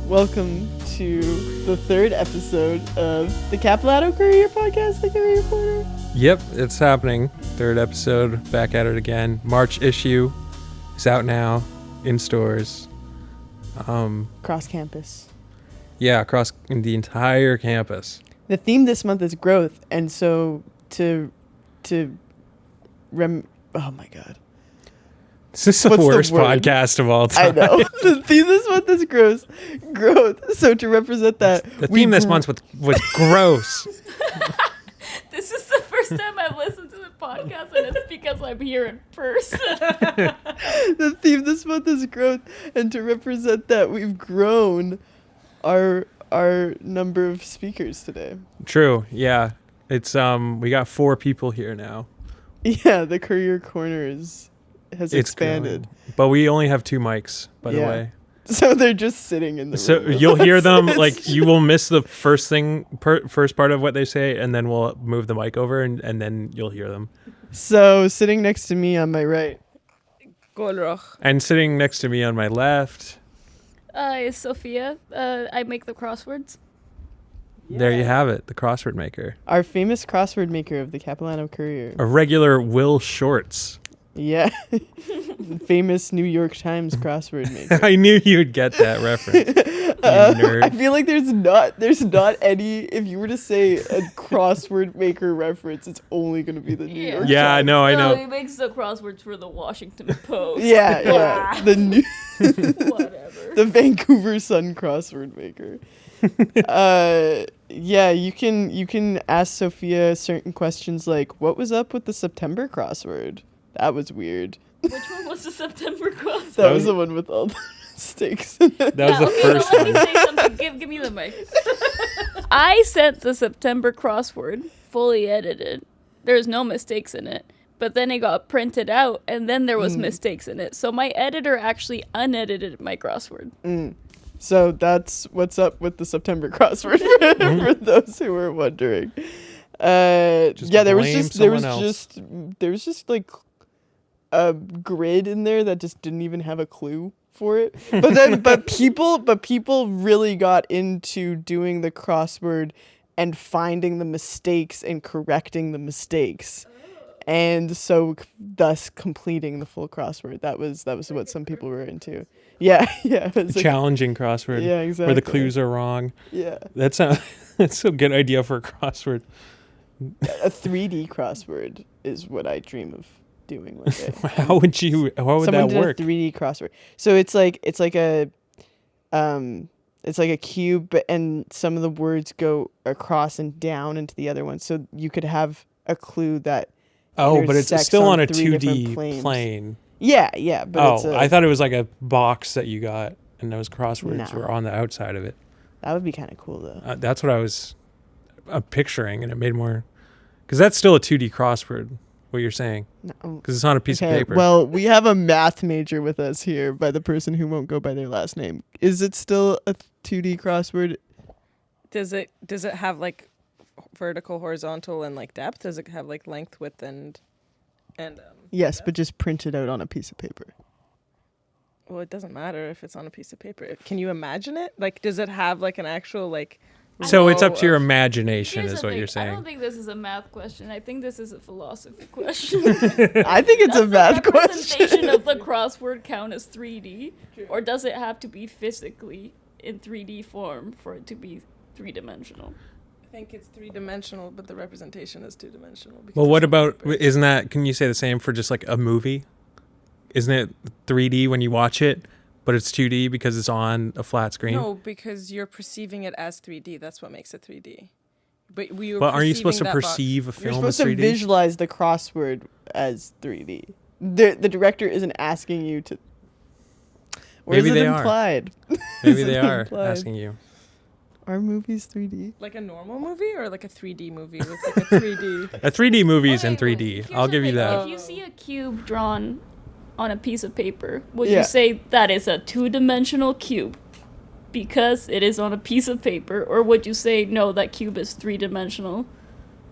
Welcome to the third episode of the Capilano Courier podcast, the Courier Reporter. Yep, it's happening. Third episode, back at it again. March issue is out now, in stores. Cross campus. Yeah, across the entire campus. The theme this month is growth, and so oh my god. This is the worst podcast of all time. I know. The theme this month is growth. So to represent that, the theme this month was gross. This is the first time I've listened to the podcast, and it's because I'm here in person. The theme this month is growth, and to represent that, we've grown our number of speakers today. True. Yeah, it's we got 4 people here now. Yeah, the Courier Corner has expanded. Growing. But we only have 2 mics, by the way. So they're just sitting in the room. So you'll hear them, like, you will miss the first part of what they say, and then we'll move the mic over, and then you'll hear them. So sitting next to me on my right, Golrokh. And sitting next to me on my left, Is Sofia. I make the crosswords. There you have it, the crossword maker. our famous crossword maker of the Capilano Courier. A regular Will Shorts. Yeah. Famous New York Times crossword maker. I knew you'd get that reference. You nerd. I feel like there's not any, if you were to say a crossword maker reference, it's only going to be the New York Yeah, Times. I know. No, he makes the crosswords for the Washington Post. Yeah. The new Whatever. the Vancouver Sun crossword maker. Yeah, you can ask Sophia certain questions like, what was up with the September crossword? That was weird. Which one was the September crossword? That was the one with all the mistakes in it. That was the first Let me one. say something. Give me the mic. I sent the September crossword fully edited. There's no mistakes in it. But then it got printed out, and then there was mistakes in it. So my editor actually unedited my crossword. So that's what's up with the September crossword for those who were wondering. There was just like a grid in there that just didn't even have a clue for it. But people really got into doing the crossword and finding the mistakes and correcting the mistakes. And so thus completing the full crossword. That was what some people were into. Yeah. It was like, Challenging crossword. yeah, exactly. Where the clues are wrong. Yeah. That's a good idea for a crossword. A 3D crossword is what I dream of doing one day. How would Someone that did work? a 3D crossword. So it's like a cube, and some of the words go across and down into the other one. So you could have a clue that. Oh, but it's still on a 3 2D different plane. Yeah. But I thought it was like a box that you got, and those crosswords were on the outside of it. That would be kind of cool, though. That's what I was picturing, and it made more. Because that's still a 2D crossword, what you're saying. No. Because it's on a piece of paper. Well, we have a math major with us here by the person who won't go by their last name. Is it still a 2D crossword? Does it have like vertical, horizontal, and like depth? Does it have like length, width, and Yes, depth? but just print it out on a piece of paper. Well, it doesn't matter if it's on a piece of paper. Can you imagine it? Like, does it have like an actual like? So it's up to your row of- imagination, Here's is the what thing. you're saying. I don't think this is a math question. I think this is a philosophy question. I think it's a math Does the representation question. of the crossword count as 3D? Or does it have to be physically in 3D form for it to be 3-dimensional? I think it's 3-dimensional, but the representation is 2-dimensional. Well, what about, can you say the same for just like a movie? Isn't it 3D when you watch it, but it's 2D because it's on a flat screen? No, because you're perceiving it as 3D. That's what makes it 3D. But aren't you supposed to perceive a You're film as supposed to 3D? visualize the crossword as 3D. The director isn't asking you to. Or Maybe is it they are. implied? Maybe Is they it are implied? asking you. Are movies 3D? Like a normal movie or like a 3D movie with like a 3D? A 3D movie is in Wait, 3D. here's I'll the give you thing. that. If you see a cube drawn on a piece of paper, would Yeah. you say that is a 2-dimensional cube? because it is on a piece of paper? Or would you say, no, that cube is three-dimensional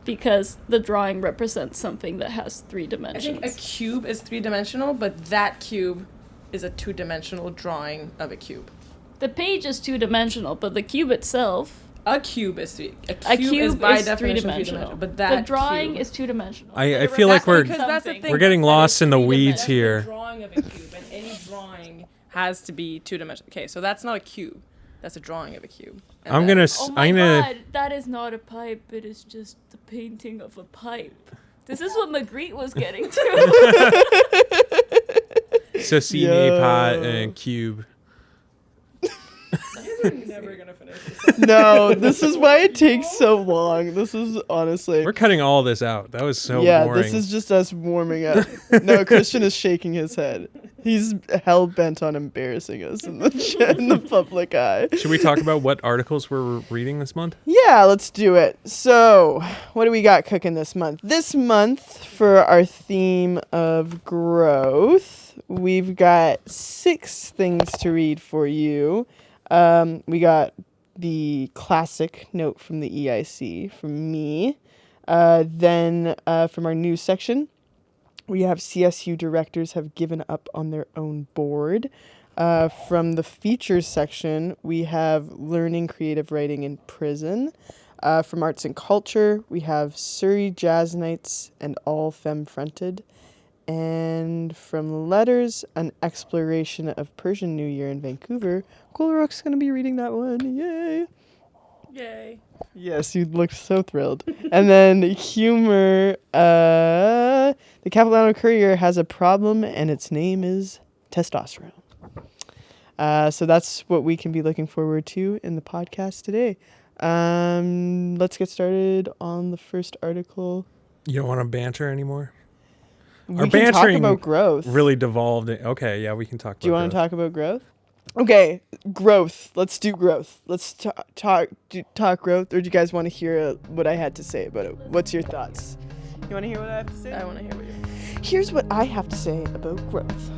because the drawing represents something that has three I dimensions? think a cube is three-dimensional, but that cube is a two-dimensional drawing of a cube. The page is two-dimensional, but the cube itself... A cube is three. A cube is by is definition three-dimensional. but that the drawing cube, is two-dimensional. I feel like because that's the thing. we're getting lost in the weeds that's the here. drawing of a cube, and any drawing has to be two-dimensional. Okay, so that's not a cube. That's a drawing of a cube. And I'm then- gonna Oh my I'm gonna god, that is not a pipe, it is just the painting of a pipe. This is what Magritte was getting to. so see Yo. pot and cube. You're never gonna finish this. No, this is why it takes so long. This is honestly. We're cutting all this out. That was so yeah, boring. this is just us warming up. No, Christian is shaking his head. He's hell bent on embarrassing us in the public eye. Should we talk about what articles we're reading this month? Yeah, let's do it. So, what do we got cooking this month? This month, for our theme of growth, we've got 6 things to read for you. We got the classic note from the EIC from me. Then from our news section, we have CSU directors have given up on their own board. From the features section, we have learning creative writing in prison. From arts and culture, we have Surrey Jazz Nights and all Femme fronted. And from letters, an exploration of Persian New Year in Vancouver. Golrokh's going to be reading that one. Yay. Yay. Yes, you looked so thrilled. And then humor, the Capilano Courier has a problem and its name is testosterone. So that's what we can be looking forward to in the podcast today. Let's get started on the first article. You don't want to banter anymore? We Our can talk bantering about growth. Really devolved. Okay, yeah, we can talk about Do you want to growth. talk about growth? Okay, growth. Let's do growth. Let's talk growth. Or do you guys want to hear what I had to say about it? What's your thoughts? You want to hear what I have to say? I want to hear what you're. Here's what I have to say about growth.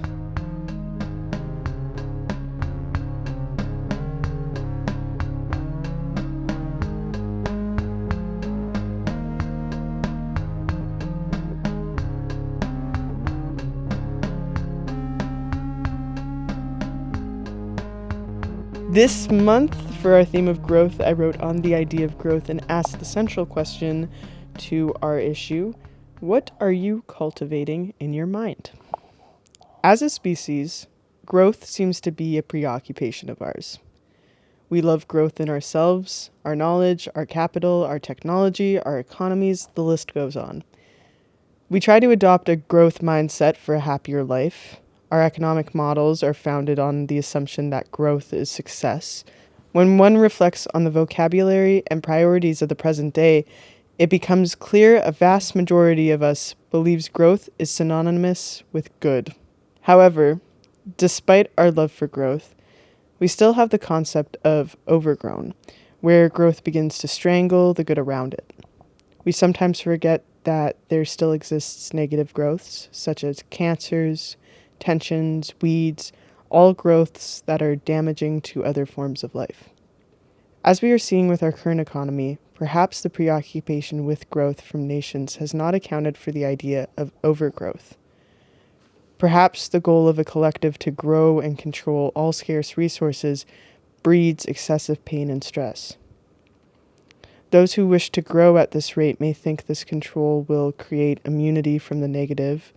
This month, for our theme of growth, I wrote on the idea of growth and asked the central question to our issue: what are you cultivating in your mind? As a species, growth seems to be a preoccupation of ours. We love growth in ourselves, our knowledge, our capital, our technology, our economies, the list goes on. We try to adopt a growth mindset for a happier life. Our economic models are founded on the assumption that growth is success. When one reflects on the vocabulary and priorities of the present day, it becomes clear a vast majority of us believes growth is synonymous with good. However, despite our love for growth, we still have the concept of overgrown, where growth begins to strangle the good around it. We sometimes forget that there still exists negative growths, such as cancers, tensions, weeds, all growths that are damaging to other forms of life. As we are seeing with our current economy, perhaps the preoccupation with growth from nations has not accounted for the idea of overgrowth. Perhaps the goal of a collective to grow and control all scarce resources breeds excessive pain and stress. Those who wish to grow at this rate may think this control will create immunity from the negative,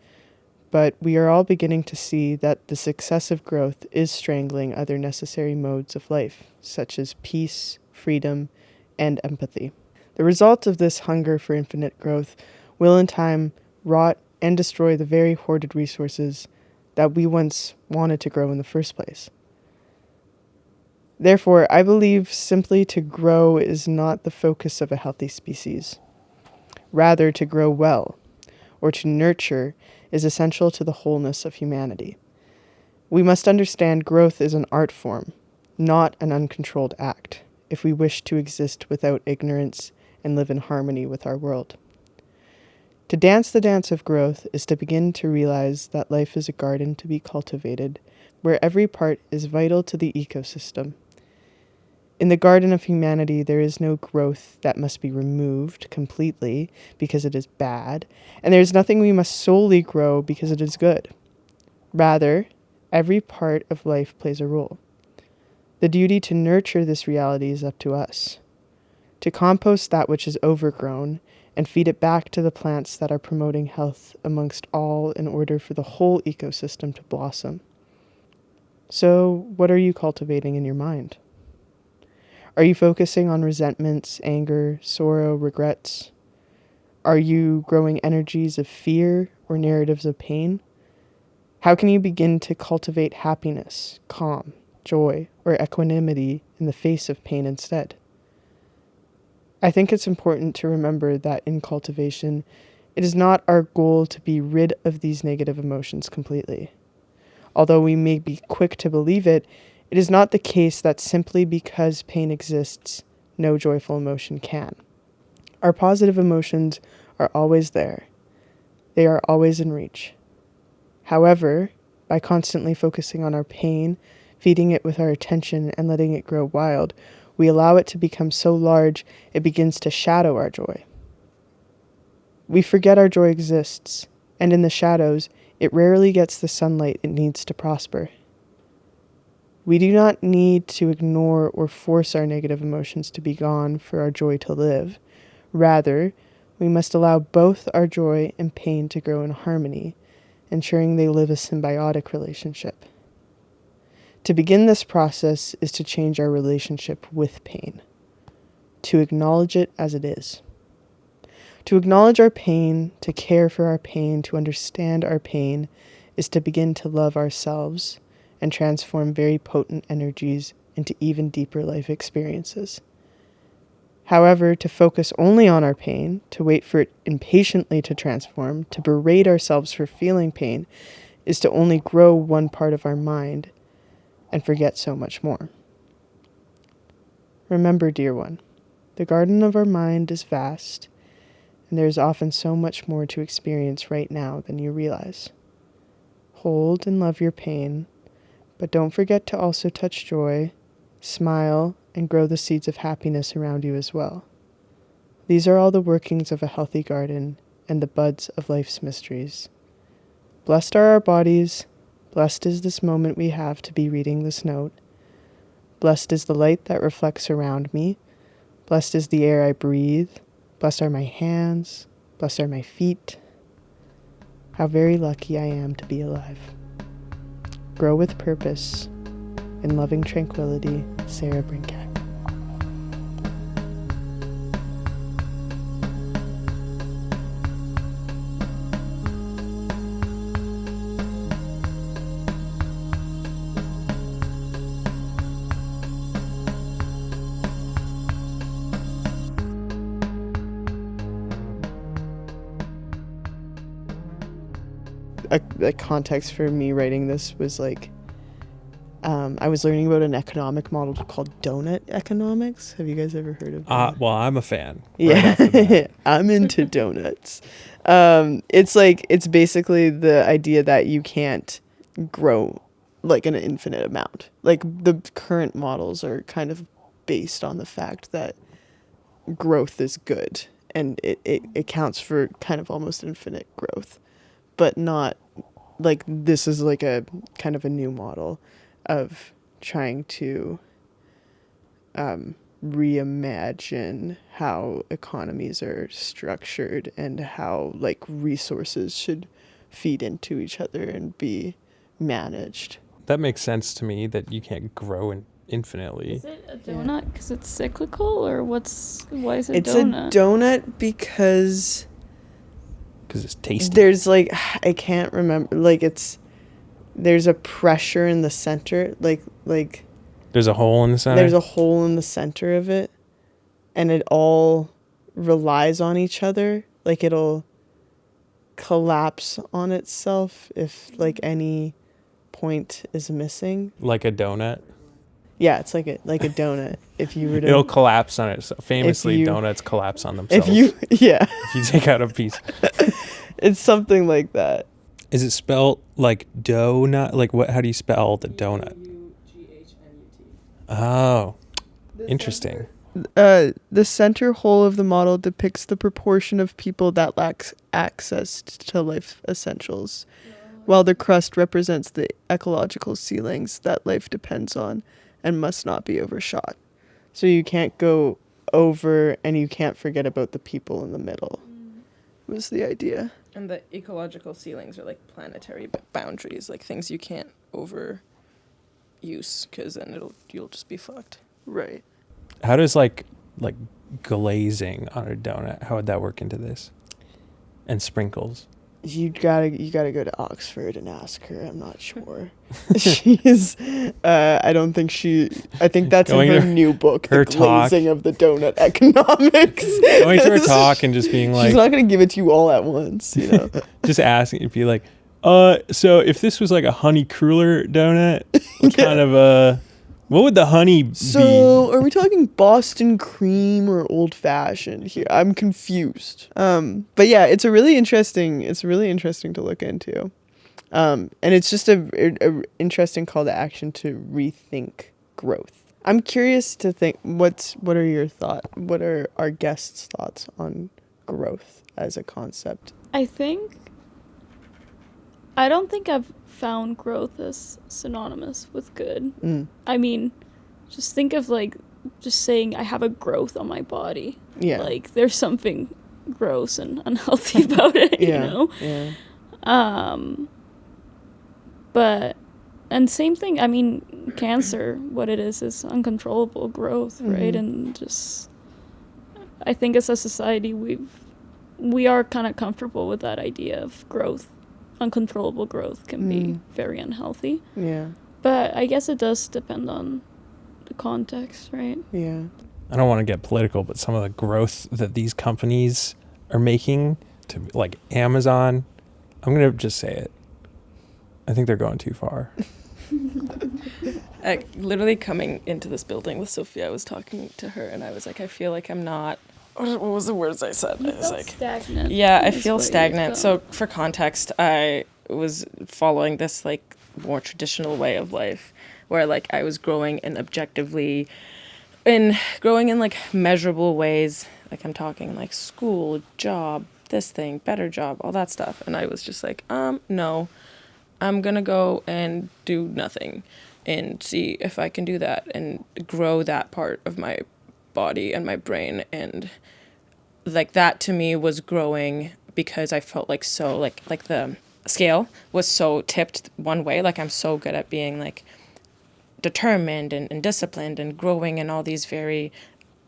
but we are all beginning to see that this excessive growth is strangling other necessary modes of life, such as peace, freedom, and empathy. The result of this hunger for infinite growth will in time rot and destroy the very hoarded resources that we once wanted to grow in the first place. Therefore, I believe simply to grow is not the focus of a healthy species. Rather, to grow well, or to nurture, is essential to the wholeness of humanity. We must understand growth is an art form, not an uncontrolled act, if we wish to exist without ignorance and live in harmony with our world. To dance the dance of growth is to begin to realize that life is a garden to be cultivated, where every part is vital to the ecosystem. In the garden of humanity, there is no growth that must be removed completely because it is bad, and there is nothing we must solely grow because it is good. Rather, every part of life plays a role. The duty to nurture this reality is up to us, to compost that which is overgrown and feed it back to the plants that are promoting health amongst all in order for the whole ecosystem to blossom. So, what are you cultivating in your mind? Are you focusing on resentments, anger, sorrow, regrets? Are you growing energies of fear or narratives of pain? How can you begin to cultivate happiness, calm, joy, or equanimity in the face of pain instead? I think it's important to remember that in cultivation, it is not our goal to be rid of these negative emotions completely. Although we may be quick to believe it, it is not the case that simply because pain exists, no joyful emotion can. Our positive emotions are always there. They are always in reach. However, by constantly focusing on our pain, feeding it with our attention, and letting it grow wild, we allow it to become so large it begins to shadow our joy. We forget our joy exists, and in the shadows, it rarely gets the sunlight it needs to prosper. We do not need to ignore or force our negative emotions to be gone for our joy to live. Rather, we must allow both our joy and pain to grow in harmony, ensuring they live a symbiotic relationship. To begin this process is to change our relationship with pain, to acknowledge it as it is. To acknowledge our pain, to care for our pain, to understand our pain, is to begin to love ourselves and transform very potent energies into even deeper life experiences. However, to focus only on our pain, to wait for it impatiently to transform, to berate ourselves for feeling pain, is to only grow one part of our mind and forget so much more. Remember, dear one, the garden of our mind is vast, and there is often so much more to experience right now than you realize. Hold and love your pain, but don't forget to also touch joy, smile, and grow the seeds of happiness around you as well. These are all the workings of a healthy garden and the buds of life's mysteries. Blessed are our bodies, blessed is this moment we have to be reading this note. Blessed is the light that reflects around me. Blessed is the air I breathe. Blessed are my hands. Blessed are my feet. How very lucky I am to be alive. Grow with purpose. In loving tranquility, Sara Brinkak. A context for me writing this was like, I was learning about an economic model called donut economics. Have you guys ever heard of that? Well, I'm a fan. Yeah, I'm into donuts. It's basically the idea that you can't grow like an infinite amount. Like the current models are kind of based on the fact that growth is good and it counts for kind of almost infinite growth, but not like this is like a kind of a new model of trying to reimagine how economies are structured and how like resources should feed into each other and be managed. That makes sense to me that you can't grow infinitely. Is it a donut because it's cyclical, or why is it It's donut? a donut because it's tasty. there's like, I can't remember, like there's a pressure in the center, like There's a hole in the center? there's a hole in the center of it, and it all relies on each other. Like it'll collapse on itself if like any point is missing. Like a donut? Yeah, it's like a donut. If you were to, It'll collapse on itself. Famously, you- donuts collapse on themselves. yeah, If you take out a piece. it's something like that. Is it spelled like donut? Like what? How do you spell the donut? Donut. Oh. Interesting. The center hole of the model depicts the proportion of people that lacks access to life essentials, while the crust represents the ecological ceilings that life depends on and must not be overshot. So you can't go over, and you can't forget about the people in the middle, was the idea. And the ecological ceilings are like planetary boundaries, like things you can't overuse, because then you'll just be fucked. Right. How does like glazing on a donut, how would that work into this? And sprinkles. You gotta go to Oxford and ask her. I'm not sure. She's I think that's Going in her to new book, her The Glazing of the Donut Economics. Going to her talk and just being like, she's not gonna give it to you all at once, you know. just asking, it'd be like, so if this was like a honey cruller donut, what kind of what would the honey be? So are we talking Boston cream or old fashioned here? I'm confused. But yeah, it's really interesting to look into. And it's just a interesting call to action to rethink growth. I'm curious to think what are your thoughts? What are our guests' thoughts on growth as a concept? I don't think I've found growth as synonymous with good. I mean, just think of like just saying I have a growth on my body. Yeah. Like there's something gross and unhealthy about it, you know? Yeah. But and same thing, I mean, cancer, what it is uncontrollable growth, right? And just I think as a society we are kind of comfortable with that idea of growth. Uncontrollable growth can be very unhealthy. Yeah. But I guess it does depend on the context, right? Yeah. I don't want to get political, but some of the growth that these companies are making, to like Amazon, I'm going to just say it. I think they're going too far. Literally coming into this building with Sofia, I was talking to her and I was like, I feel like I'm not... What was the words I said? I was like, stagnant. Yeah, I feel stagnant. So for context, I was following this like more traditional way of life where like I was growing in like measurable ways. Like I'm talking like school, job, this thing, better job, all that stuff. And I was just like, no, I'm going to go and do nothing and see if I can do that and grow that part of my body and my brain. And like that to me was growing because I felt like so like the scale was so tipped one way. Like I'm so good at being like determined and disciplined and growing in all these very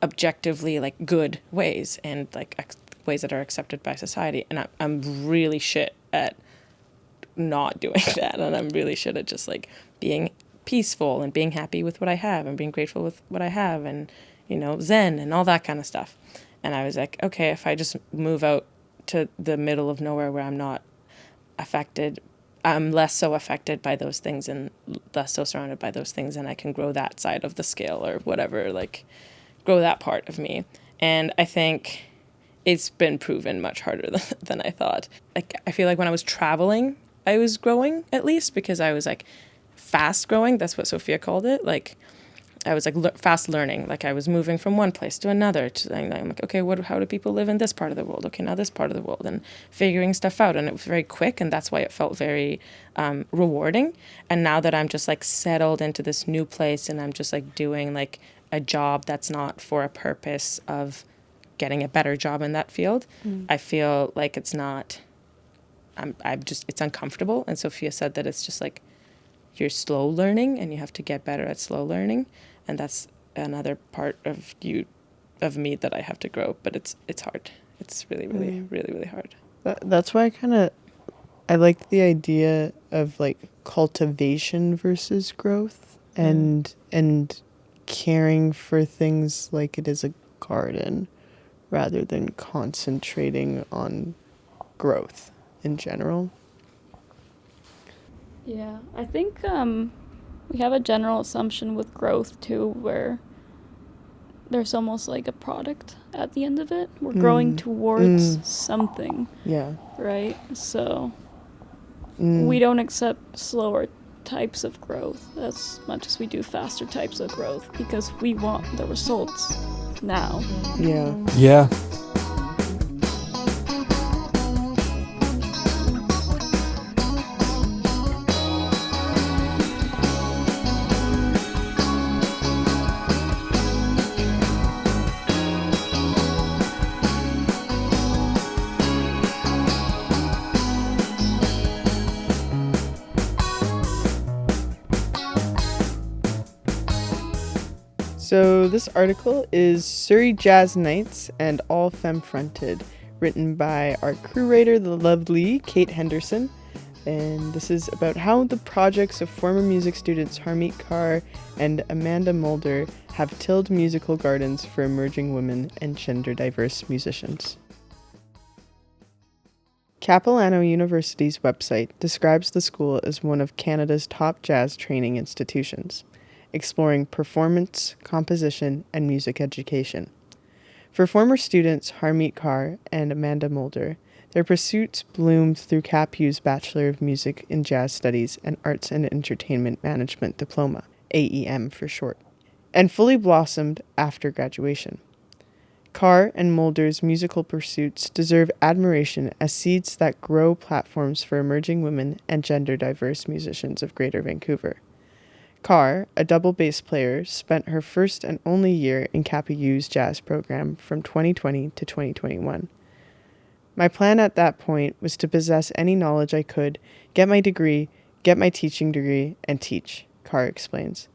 objectively like good ways and like ways that are accepted by society. And I'm really shit at not doing that. And I'm really shit at just like being peaceful and being happy with what I have and being grateful with what I have and, you know, Zen and all that kind of stuff. And I was like, okay, if I just move out to the middle of nowhere where I'm not affected, I'm less so affected by those things and less so surrounded by those things, and I can grow that side of the scale or whatever, like grow that part of me. And I think it's been proven much harder than I thought. Like, I feel like when I was traveling, I was growing at least because I was like fast growing. That's what Sofia called it. Like, I was like fast learning. Like I was moving from one place to another. And I'm like, okay, how do people live in this part of the world? Okay, now this part of the world, and figuring stuff out. And it was very quick, and that's why it felt very rewarding. And now that I'm just like settled into this new place, and I'm just like doing like a job that's not for a purpose of getting a better job in that field, I feel like it's not. It's uncomfortable. And Sofia said that it's just like you're slow learning, and you have to get better at slow learning. And that's another part of me that I have to grow, but it's hard. It's really, really, really, really hard. That's why I like the idea of like cultivation versus growth and caring for things like it is a garden rather than concentrating on growth in general. Yeah, I think we have a general assumption with growth too where there's almost like a product at the end of it. We're growing towards something. Yeah. Right? So we don't accept slower types of growth as much as we do faster types of growth, because we want the results now. Yeah. Yeah. So this article is Surrey Jazz Nights and All Femme Fronted, written by our crew writer, the lovely Kate Henderson. And this is about how the projects of former music students Harmeet Kaur and Amanda Mulder have tilled musical gardens for emerging women and gender-diverse musicians. Capilano University's website describes the school as one of Canada's top jazz training institutions, exploring performance, composition, and music education. For former students Harmeet Kaur and Amanda Mulder, their pursuits bloomed through CapU's Bachelor of Music in Jazz Studies and Arts and Entertainment Management Diploma, AEM for short, and fully blossomed after graduation. Kaur and Mulder's musical pursuits deserve admiration as seeds that grow platforms for emerging women and gender-diverse musicians of Greater Vancouver. Kaur, a double bass player, spent her first and only year in CapU's jazz program from 2020 to 2021. My plan at that point was to possess any knowledge I could, get my degree, get my teaching degree, and teach, Kaur explains.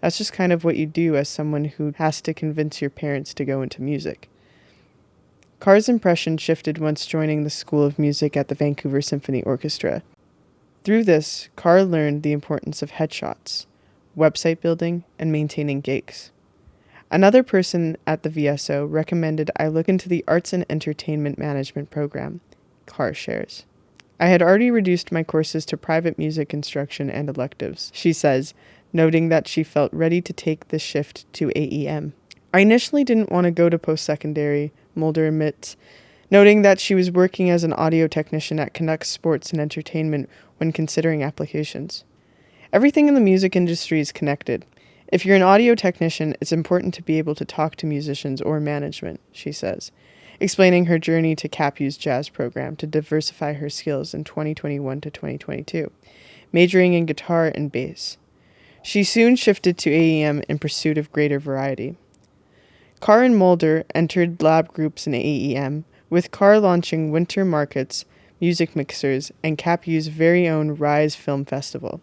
That's just kind of what you do as someone who has to convince your parents to go into music. Kaur's impression shifted once joining the School of Music at the Vancouver Symphony Orchestra. Through this, Kaur learned the importance of headshots, website building, and maintaining gigs. Another person at the VSO recommended I look into the Arts and Entertainment Management program, Kaur shares. I had already reduced my courses to private music instruction and electives, she says, noting that she felt ready to take the shift to AEM. I initially didn't want to go to post-secondary, Mulder admits, noting that she was working as an audio technician at Canucks Sports and Entertainment when considering applications. Everything in the music industry is connected. If you're an audio technician, it's important to be able to talk to musicians or management, she says, explaining her journey to CapU's jazz program to diversify her skills in 2021 to 2022, majoring in guitar and bass. She soon shifted to AEM in pursuit of greater variety. Kaur and Mulder entered lab groups in AEM, with Kaur launching winter markets, music mixers, and CapU's very own Rise Film Festival.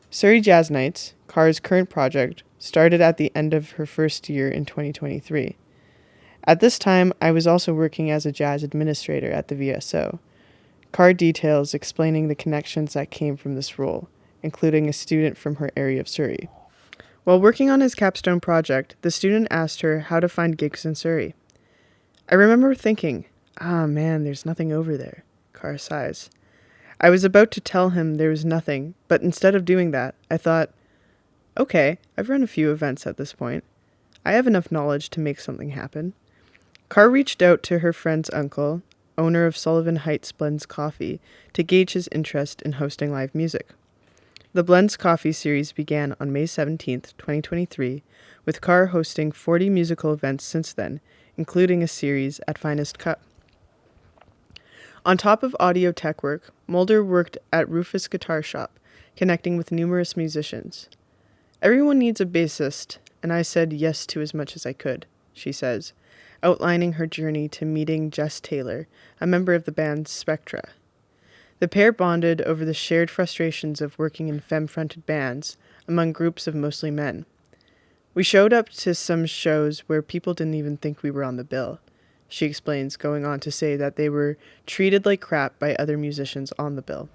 Surrey Jazz Nights, Kaur's current project, started at the end of her first year in 2023. At this time, I was also working as a jazz administrator at the VSO. Kaur details explaining the connections that came from this role, including a student from her area of Surrey. While working on his capstone project, the student asked her how to find gigs in Surrey. I remember thinking, man, there's nothing over there, Kaur sighs. I was about to tell him there was nothing, but instead of doing that, I thought, okay, I've run a few events at this point. I have enough knowledge to make something happen. Kaur reached out to her friend's uncle, owner of Sullivan Heights Blends Coffee, to gauge his interest in hosting live music. The Blends Coffee series began on May 17th, 2023, with Kaur hosting 40 musical events since then, including a series at Finest Cup. On top of audio tech work, Mulder worked at Rufus Guitar Shop, connecting with numerous musicians. Everyone needs a bassist, and I said yes to as much as I could, she says, outlining her journey to meeting Jess Taylor, a member of the band Spectra. The pair bonded over the shared frustrations of working in femme-fronted bands among groups of mostly men. We showed up to some shows where people didn't even think we were on the bill, she explains, going on to say that they were treated like crap by other musicians on the bill.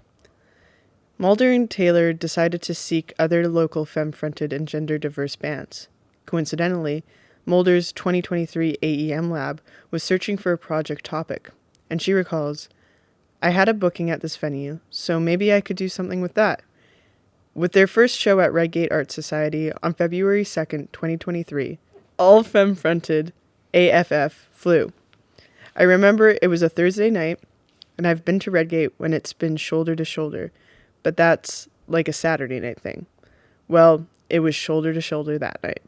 Mulder and Taylor decided to seek other local femme-fronted and gender-diverse bands. Coincidentally, Mulder's 2023 AEM lab was searching for a project topic, and she recalls, I had a booking at this venue, so maybe I could do something with that. With their first show at Redgate Art Society on February 2nd, 2023, all femme-fronted AFF flew. I remember it was a Thursday night, and I've been to Redgate when it's been shoulder to shoulder, but that's like a Saturday night thing. Well, it was shoulder to shoulder that night.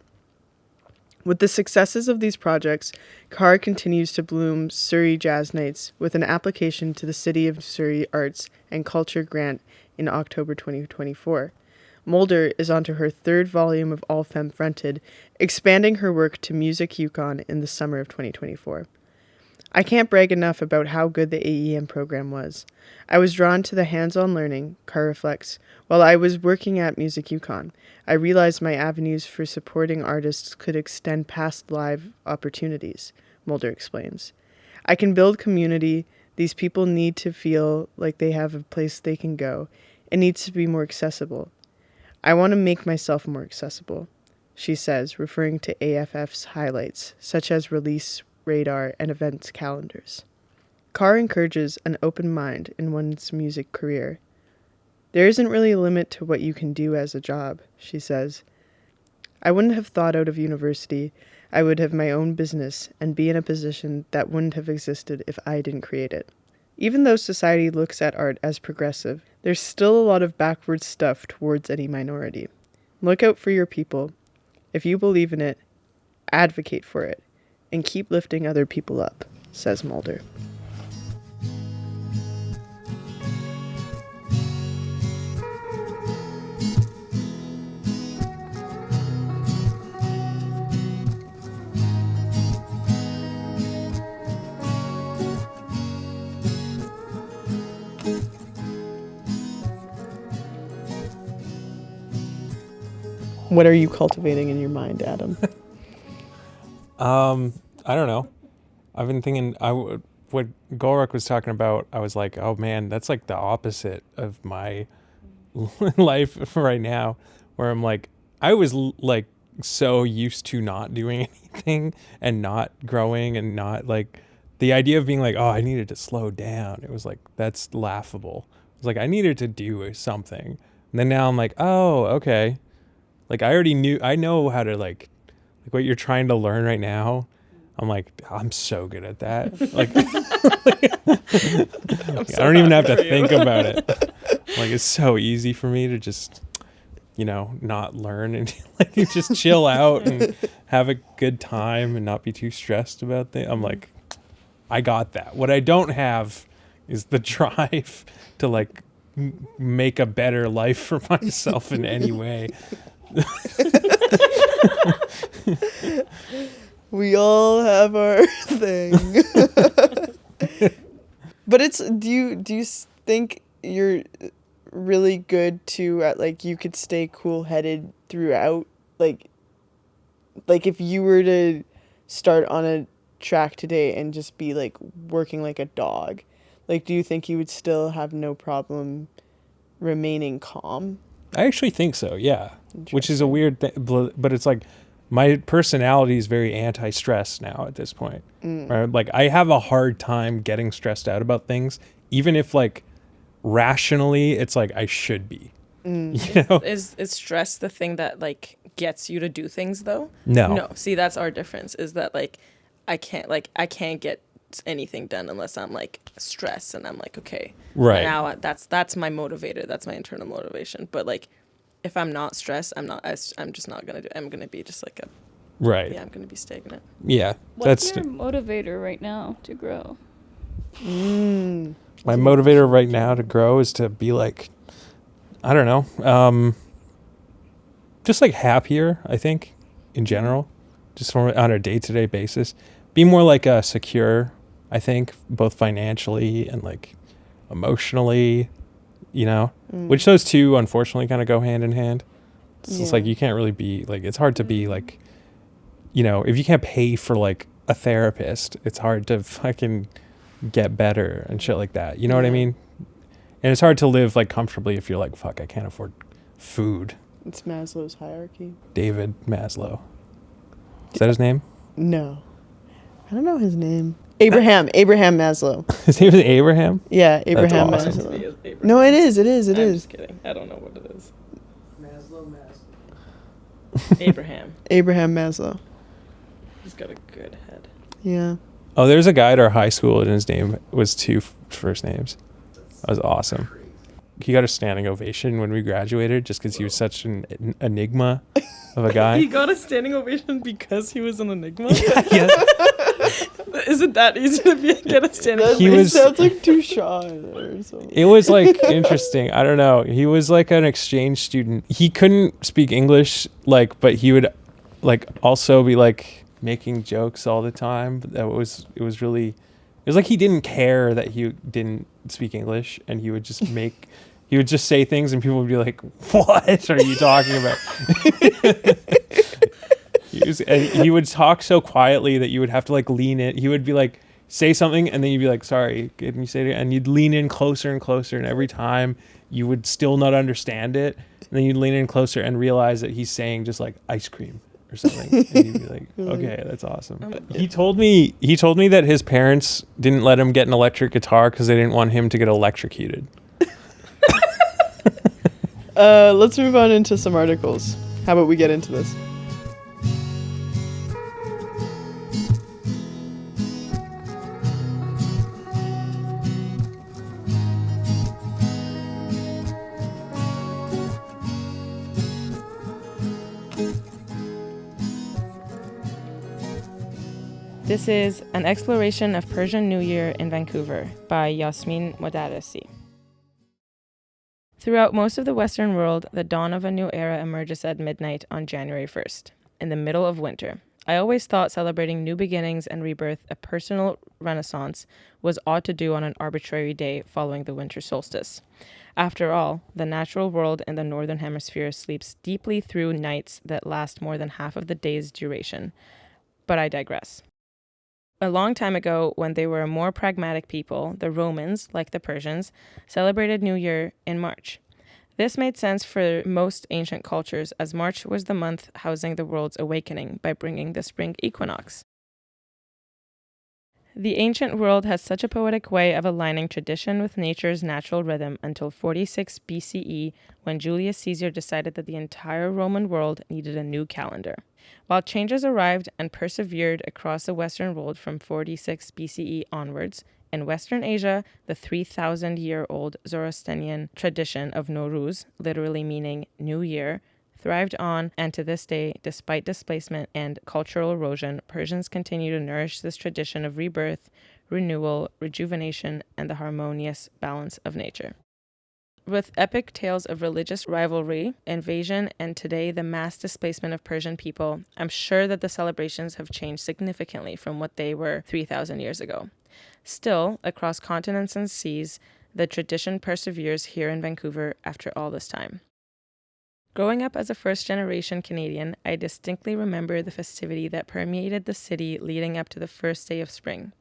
With the successes of these projects, Carr continues to bloom Surrey Jazz Nights with an application to the City of Surrey Arts and Culture grant in October 2024. Mulder is onto her third volume of All Femme Fronted, expanding her work to Music Yukon in the summer of 2024. I can't brag enough about how good the AEM program was. I was drawn to the hands-on learning, Carr reflects. While I was working at Music Yukon, I realized my avenues for supporting artists could extend past live opportunities, Mulder explains. I can build community. These people need to feel like they have a place they can go. It needs to be more accessible. I want to make myself more accessible, she says, referring to AFF's highlights, such as release radar and events calendars. Carr encourages an open mind in one's music career. There isn't really a limit to what you can do as a job, she says. I wouldn't have thought out of university. I would have my own business and be in a position that wouldn't have existed if I didn't create it. Even though society looks at art as progressive, there's still a lot of backward stuff towards any minority. Look out for your people. If you believe in it, advocate for it, and keep lifting other people up, says Mulder. What are you cultivating in your mind, Adam? I don't know. I've been thinking, what Golrokh was talking about, I was like, oh man, that's like the opposite of my life right now, where I'm like, I was like so used to not doing anything and not growing and not like, the idea of being like, oh, I needed to slow down. It was like, that's laughable. It was like, I needed to do something. And then now I'm like, oh, okay. Like I know how to like what you're trying to learn right now. I'm like, I'm so good at that. Like, I don't even have to think about it. Like, it's so easy for me to just, not learn and like just chill out and have a good time and not be too stressed about things. I'm like, I got that. What I don't have is the drive to like make a better life for myself in any way. We all have our thing. But do you think you're really good to at like you could stay cool-headed throughout, like if you were to start on a track today and just be like working like a dog, like do you think you would still have no problem remaining calm? I actually think so, yeah. Which is a weird thing, but it's like my personality is very anti-stress now at this point. Right? Like I have a hard time getting stressed out about things, even if like rationally it's like I should be. Is stress the thing that like gets you to do things though? No. See, that's our difference. Is that like I can't get anything done unless I'm like stressed and I'm like okay. Right. Now that's my motivator. That's my internal motivation. But like if I'm not stressed, I'm just not gonna do it. I'm gonna be just like right. Yeah, I'm gonna be stagnant. Yeah. What's your motivator right now to grow? My motivator right now to grow is to be like, I don't know, just like happier, I think, in general, just on a day-to-day basis. Be more like secure, I think, both financially and like emotionally, which those two unfortunately kind of go hand in hand. It's just like you can't really be like, it's hard to be like, if you can't pay for like a therapist, it's hard to fucking get better and shit like that. You know what I mean? And it's hard to live like comfortably if you're like, fuck, I can't afford food. It's Maslow's hierarchy. David Maslow. Is that his name? No. I don't know his name. Abraham Maslow. His name is Abraham? Yeah, Abraham That's awesome. Maslow. No, it is. I'm just kidding. I don't know what it is. Maslow. Abraham Maslow. He's got a good head. Yeah. Oh, there's a guy at our high school and his name was two first names. That was awesome. he got a standing ovation when we graduated just because he was such an enigma of a guy. He got a standing ovation because he was an enigma? Yeah. Is it that easy to get a standing That He was- sounds like too shy or something. It was like interesting. I don't know. He was like an exchange student. He couldn't speak English, like, but he would like also be like making jokes all the time. But it was really, it was like he didn't care that he didn't speak English, and he would just he would just say things and people would be like, what are you talking about? He would talk so quietly that you would have to like lean in. He would be like, say something, and then you'd be like, sorry, can you say it? And you'd lean in closer and closer, and every time you would still not understand it. And then you'd lean in closer and realize that he's saying just like ice cream or something. And you'd be like, okay, that's awesome. He told me that his parents didn't let him get an electric guitar because they didn't want him to get electrocuted. Let's move on into some articles. How about we get into this? This is An Exploration of Persian New Year in Vancouver by Yasmin Modarresi. Throughout most of the Western world, the dawn of a new era emerges at midnight on January 1st, in the middle of winter. I always thought celebrating new beginnings and rebirth, a personal renaissance, was odd to do on an arbitrary day following the winter solstice. After all, the natural world in the Northern Hemisphere sleeps deeply through nights that last more than half of the day's duration. But I digress. A long time ago, when they were a more pragmatic people, the Romans, like the Persians, celebrated New Year in March. This made sense for most ancient cultures, as March was the month housing the world's awakening by bringing the spring equinox. The ancient world has such a poetic way of aligning tradition with nature's natural rhythm until 46 BCE, when Julius Caesar decided that the entire Roman world needed a new calendar. While changes arrived and persevered across the Western world from 46 BCE onwards, in Western Asia, the 3,000-year-old Zoroastrian tradition of Nowruz, literally meaning New Year, thrived on, and to this day, despite displacement and cultural erosion, Persians continue to nourish this tradition of rebirth, renewal, rejuvenation, and the harmonious balance of nature. With epic tales of religious rivalry, invasion, and today the mass displacement of Persian people, I'm sure that the celebrations have changed significantly from what they were 3,000 years ago. Still, across continents and seas, the tradition perseveres here in Vancouver after all this time. Growing up as a first-generation Canadian, I distinctly remember the festivity that permeated the city leading up to the first day of spring.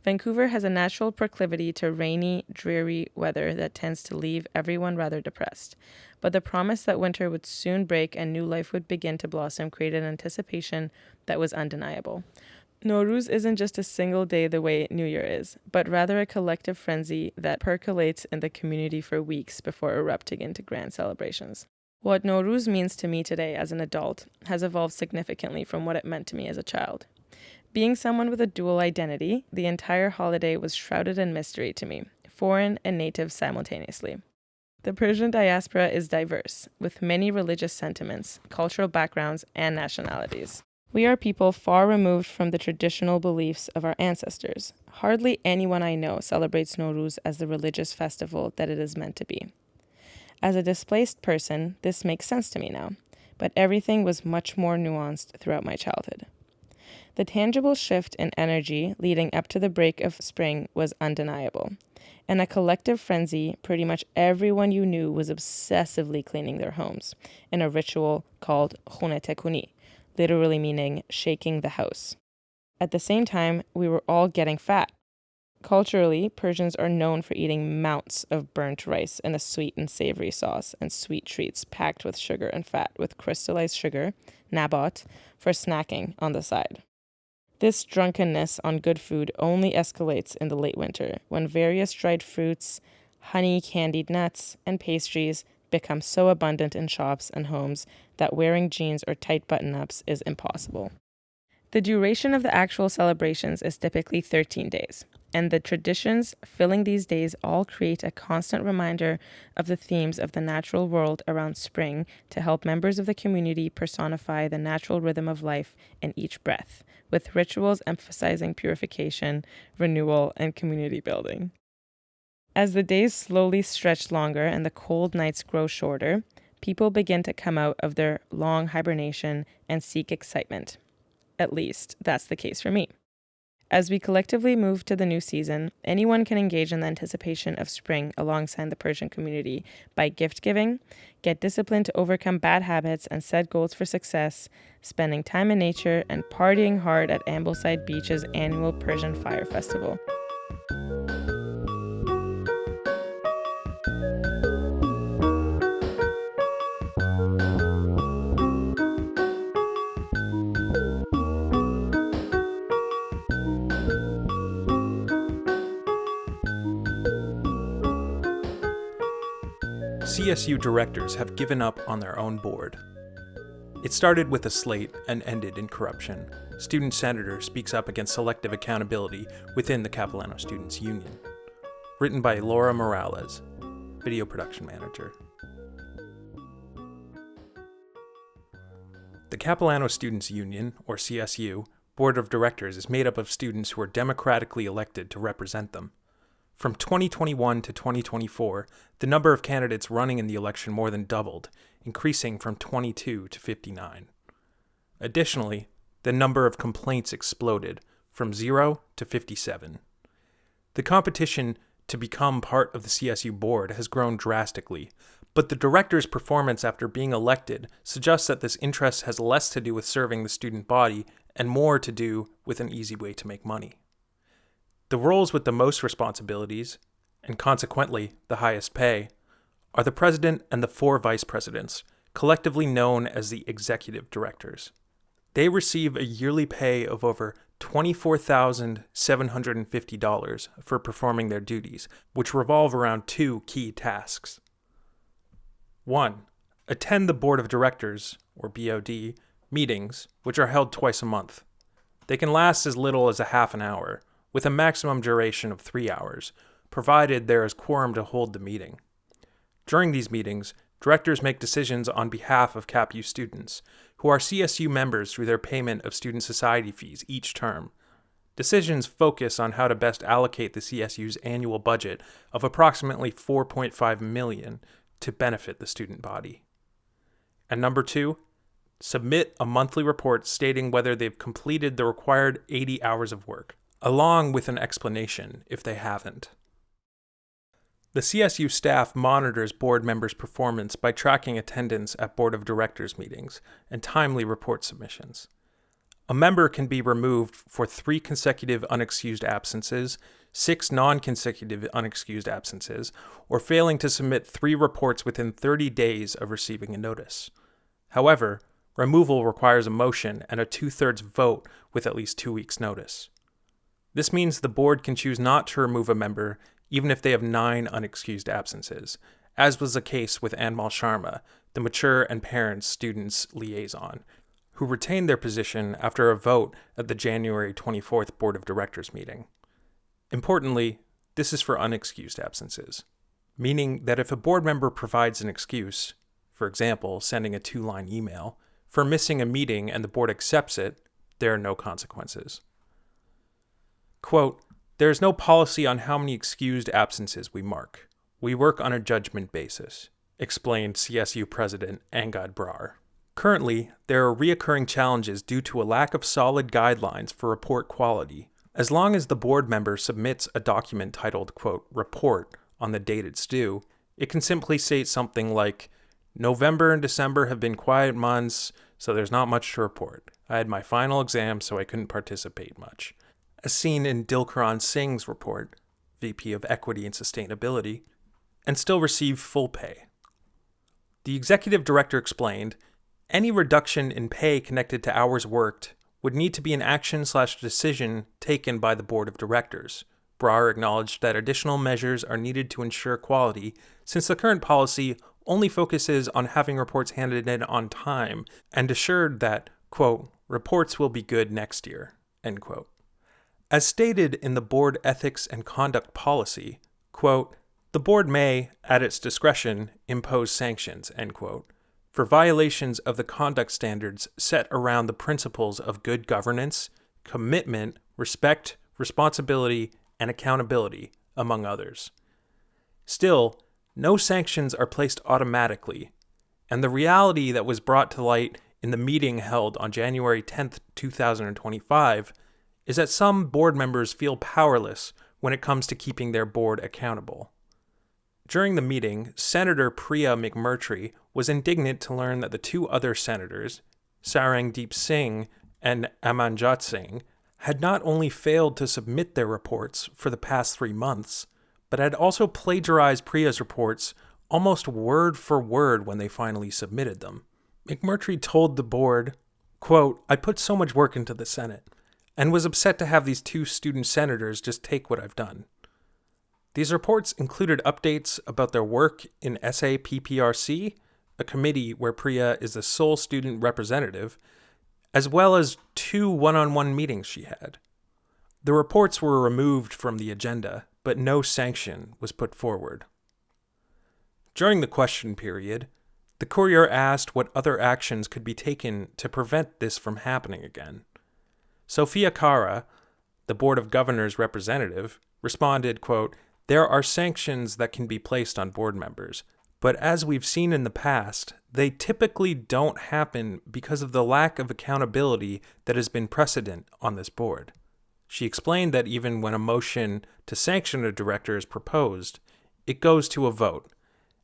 Vancouver has a natural proclivity to rainy, dreary weather that tends to leave everyone rather depressed. But the promise that winter would soon break and new life would begin to blossom created anticipation that was undeniable. Nowruz isn't just a single day the way New Year is, but rather a collective frenzy that percolates in the community for weeks before erupting into grand celebrations. What Nowruz means to me today as an adult has evolved significantly from what it meant to me as a child. Being someone with a dual identity, the entire holiday was shrouded in mystery to me, foreign and native simultaneously. The Persian diaspora is diverse, with many religious sentiments, cultural backgrounds, and nationalities. We are people far removed from the traditional beliefs of our ancestors. Hardly anyone I know celebrates Nowruz as the religious festival that it is meant to be. As a displaced person, this makes sense to me now, but everything was much more nuanced throughout my childhood. The tangible shift in energy leading up to the break of spring was undeniable. In a collective frenzy, pretty much everyone you knew was obsessively cleaning their homes in a ritual called khune tekuni, literally meaning shaking the house. At the same time, we were all getting fat. Culturally, Persians are known for eating mounts of burnt rice in a sweet and savory sauce and sweet treats packed with sugar and fat with crystallized sugar, nabat, for snacking on the side. This drunkenness on good food only escalates in the late winter, when various dried fruits, honey candied nuts, and pastries become so abundant in shops and homes that wearing jeans or tight button-ups is impossible. The duration of the actual celebrations is typically 13 days, and the traditions filling these days all create a constant reminder of the themes of the natural world around spring to help members of the community personify the natural rhythm of life in each breath, with rituals emphasizing purification, renewal, and community building. As the days slowly stretch longer and the cold nights grow shorter, people begin to come out of their long hibernation and seek excitement. At least, that's the case for me. As we collectively move to the new season, anyone can engage in the anticipation of spring alongside the Persian community by gift giving, get disciplined to overcome bad habits and set goals for success, spending time in nature, and partying hard at Ambleside Beach's annual Persian Fire Festival. CSU directors have given up on their own board. It started with a slate and ended in corruption. Student senator speaks up against selective accountability within the Capilano Students' Union. Written by Laura Morales, video production manager. The Capilano Students' Union, or CSU, board of directors is made up of students who are democratically elected to represent them. From 2021 to 2024, the number of candidates running in the election more than doubled, increasing from 22 to 59. Additionally, the number of complaints exploded, from 0 to 57. The competition to become part of the CSU board has grown drastically, but the director's performance after being elected suggests that this interest has less to do with serving the student body and more to do with an easy way to make money. The roles with the most responsibilities, and consequently the highest pay, are the president and the 4 vice presidents, collectively known as the executive directors. They receive a yearly pay of over $24,750 for performing their duties, which revolve around 2 key tasks. 1. Attend the Board of Directors, or BOD, meetings, which are held twice a month. They can last as little as a half an hour, with a maximum duration of 3 hours, provided there is quorum to hold the meeting. During these meetings, directors make decisions on behalf of CapU students, who are CSU members through their payment of student society fees each term. Decisions focus on how to best allocate the CSU's annual budget of approximately $4.5 million to benefit the student body. And number 2, submit a monthly report stating whether they've completed the required 80 hours of work, along with an explanation if they haven't. The CSU staff monitors board members' performance by tracking attendance at board of directors meetings and timely report submissions. A member can be removed for 3 consecutive unexcused absences, 6 non-consecutive unexcused absences, or failing to submit 3 reports within 30 days of receiving a notice. However, removal requires a motion and a 2/3 vote with at least 2 weeks' notice. This means the board can choose not to remove a member even if they have 9 unexcused absences, as was the case with Anmal Sharma, the Mature and Parents Students Liaison, who retained their position after a vote at the January 24th Board of Directors meeting. Importantly, this is for unexcused absences, meaning that if a board member provides an excuse, for example, sending a 2-line email, for missing a meeting and the board accepts it, there are no consequences. Quote, "There is no policy on how many excused absences we mark. We work on a judgment basis," explained CSU President Angad Brar. Currently, there are reoccurring challenges due to a lack of solid guidelines for report quality. As long as the board member submits a document titled, quote, "report" on the date it's due, it can simply say something like, "November and December have been quiet months, so there's not much to report. I had my final exam, so I couldn't participate much," as seen in Dilkaran Singh's report, VP of Equity and Sustainability, and still receive full pay. The executive director explained, any reduction in pay connected to hours worked would need to be an action/decision taken by the board of directors. Brar acknowledged that additional measures are needed to ensure quality, since the current policy only focuses on having reports handed in on time, and assured that, quote, Reports will be good next year, end quote. As stated in the board ethics and conduct policy, quote, the board may, at its discretion, impose sanctions, end quote, for violations of the conduct standards set around the principles of good governance, commitment, respect, responsibility, and accountability, among others. Still, no sanctions are placed automatically, and the reality that was brought to light in the meeting held on January 10th, 2025, is that some board members feel powerless when it comes to keeping their board accountable. During the meeting, Senator Priya McMurtry was indignant to learn that the two other senators, Sarangdeep Singh and Amanjot Singh, had not only failed to submit their reports for the past 3 months, but had also plagiarized Priya's reports almost word for word when they finally submitted them. McMurtry told the board, quote, I put so much work into the Senate, and was upset to have these two student senators just take what I've done. These reports included updates about their work in SAPPRC, a committee where Priya is the sole student representative, as well as 2 one-on-one meetings she had. The reports were removed from the agenda, but no sanction was put forward. During the question period, the Courier asked what other actions could be taken to prevent this from happening again. Sofia, the Board of Governors representative, responded, quote, there are sanctions that can be placed on board members, but as we've seen in the past, they typically don't happen because of the lack of accountability that has been precedent on this board. She explained that even when a motion to sanction a director is proposed, it goes to a vote,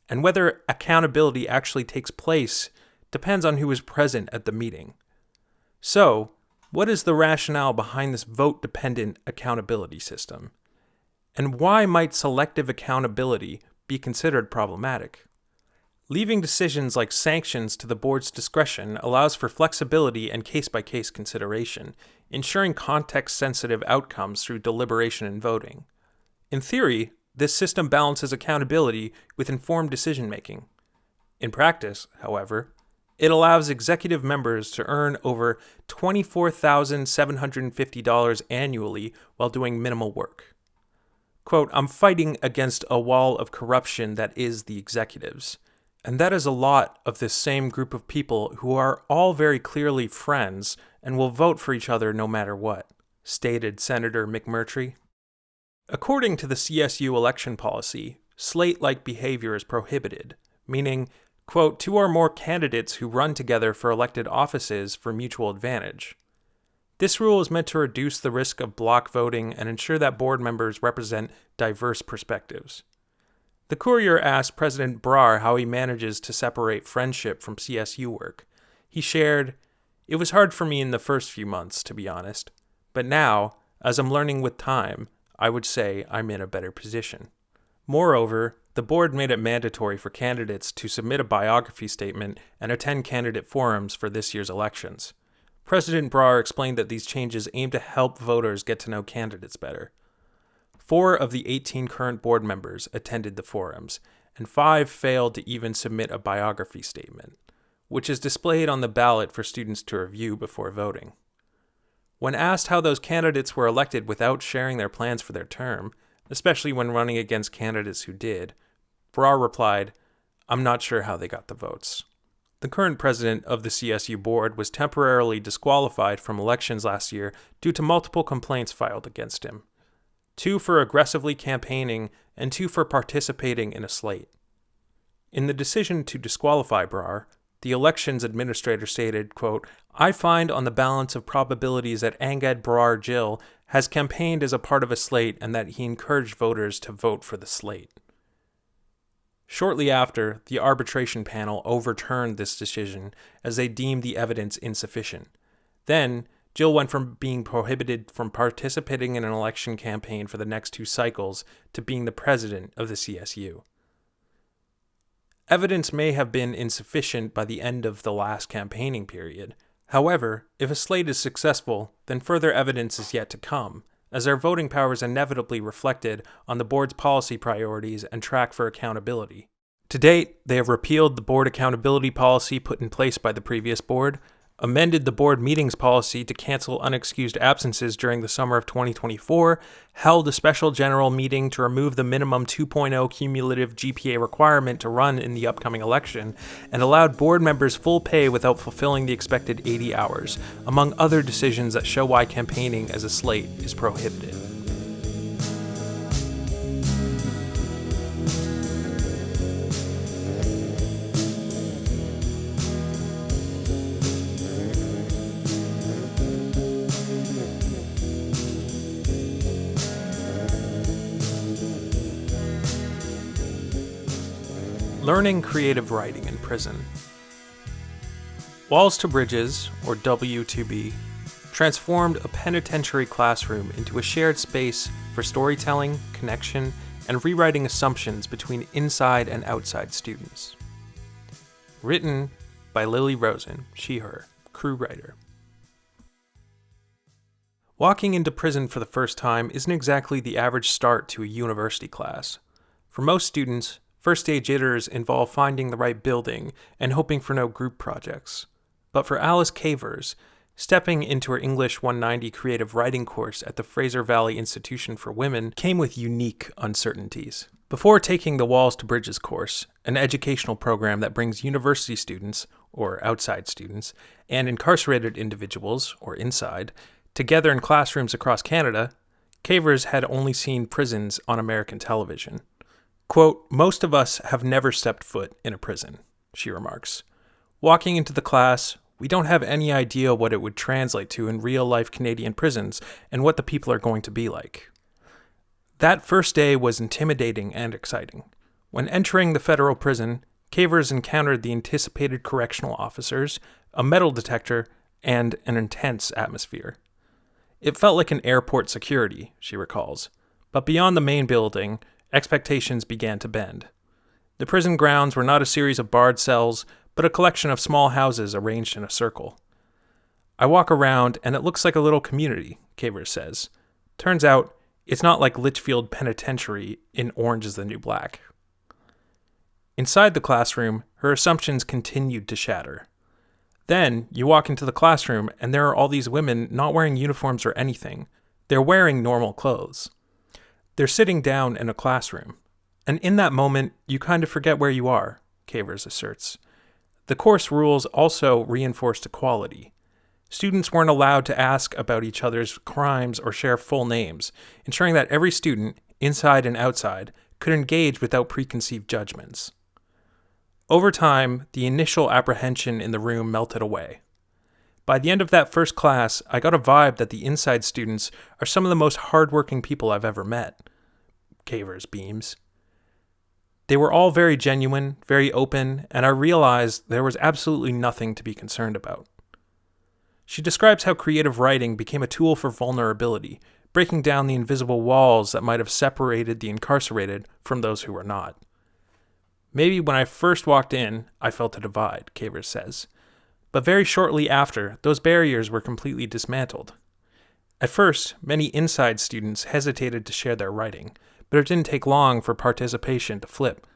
and whether accountability actually takes place depends on who is present at the meeting. So, what is the rationale behind this vote-dependent accountability system? And why might selective accountability be considered problematic? Leaving decisions like sanctions to the board's discretion allows for flexibility and case-by-case consideration, ensuring context-sensitive outcomes through deliberation and voting. In theory, this system balances accountability with informed decision-making. In practice, however, it allows executive members to earn over $24,750 annually while doing minimal work. Quote, I'm fighting against a wall of corruption that is the executives. And that is a lot of this same group of people who are all very clearly friends and will vote for each other no matter what, stated Senator McMurtry. According to the CSU election policy, slate-like behavior is prohibited, meaning, quote, 2 or more candidates who run together for elected offices for mutual advantage. This rule is meant to reduce the risk of block voting and ensure that board members represent diverse perspectives. The Courier asked President Brar how he manages to separate friendship from CSU work. He shared, it was hard for me in the first few months, to be honest, but now, as I'm learning with time, I would say I'm in a better position. Moreover, the board made it mandatory for candidates to submit a biography statement and attend candidate forums for this year's elections. President Brar explained that these changes aim to help voters get to know candidates better. 4 of the 18 current board members attended the forums, and 5 failed to even submit a biography statement, which is displayed on the ballot for students to review before voting. When asked how those candidates were elected without sharing their plans for their term, especially when running against candidates who did, Brar replied, I'm not sure how they got the votes. The current president of the CSU board was temporarily disqualified from elections last year due to multiple complaints filed against him. 2 for aggressively campaigning and 2 for participating in a slate. In the decision to disqualify Brar, the elections administrator stated, quote, I find on the balance of probabilities that Angad Brar Gill has campaigned as a part of a slate and that he encouraged voters to vote for the slate. Shortly after, the arbitration panel overturned this decision as they deemed the evidence insufficient. Then, Jill went from being prohibited from participating in an election campaign for the next 2 cycles to being the president of the CSU. Evidence may have been insufficient by the end of the last campaigning period. However, if a slate is successful, then further evidence is yet to come, as their voting power is inevitably reflected on the board's policy priorities and track for accountability. To date, they have repealed the board accountability policy put in place by the previous board, amended the board meetings policy to cancel unexcused absences during the summer of 2024, held a special general meeting to remove the minimum 2.0 cumulative GPA requirement to run in the upcoming election, and allowed board members full pay without fulfilling the expected 80 hours, among other decisions that show why campaigning as a slate is prohibited. Learning creative writing in prison. Walls to Bridges, or W2B, transformed a penitentiary classroom into a shared space for storytelling, connection, and rewriting assumptions between inside and outside students. Written by Lily Rosen, she/her, crew writer. Walking into prison for the first time isn't exactly the average start to a university class. For most students, first day jitters involve finding the right building and hoping for no group projects. But for Alice Cavers, stepping into her English 190 creative writing course at the Fraser Valley Institution for Women came with unique uncertainties. Before taking the Walls to Bridges course, an educational program that brings university students, or outside students, and incarcerated individuals, or inside, together in classrooms across Canada, Cavers had only seen prisons on American television. Quote, "Most of us have never stepped foot in a prison," she remarks. Walking into the class, we don't have any idea what it would translate to in real-life Canadian prisons and what the people are going to be like. That first day was intimidating and exciting. When entering the federal prison, Cavers encountered the anticipated correctional officers, a metal detector, and an intense atmosphere. It felt like an airport security, she recalls, but beyond the main building, expectations began to bend. The prison grounds were not a series of barred cells, but a collection of small houses arranged in a circle. I walk around, and it looks like a little community, Cavers says. Turns out, it's not like Litchfield Penitentiary in Orange is the New Black. Inside the classroom, her assumptions continued to shatter. Then, you walk into the classroom, and there are all these women not wearing uniforms or anything. They're wearing normal clothes. They're sitting down in a classroom. And in that moment, you kind of forget where you are, Cavers asserts. The course rules also reinforced equality. Students weren't allowed to ask about each other's crimes or share full names, ensuring that every student, inside and outside, could engage without preconceived judgments. Over time, the initial apprehension in the room melted away. By the end of that first class, I got a vibe that the inside students are some of the most hardworking people I've ever met. Cavers beams. They were all very genuine, very open, and I realized there was absolutely nothing to be concerned about. She describes how creative writing became a tool for vulnerability, breaking down the invisible walls that might have separated the incarcerated from those who were not. Maybe when I first walked in, I felt a divide, Cavers says. But very shortly after, those barriers were completely dismantled. At first, many inside students hesitated to share their writing, but it didn't take long for participation to flip.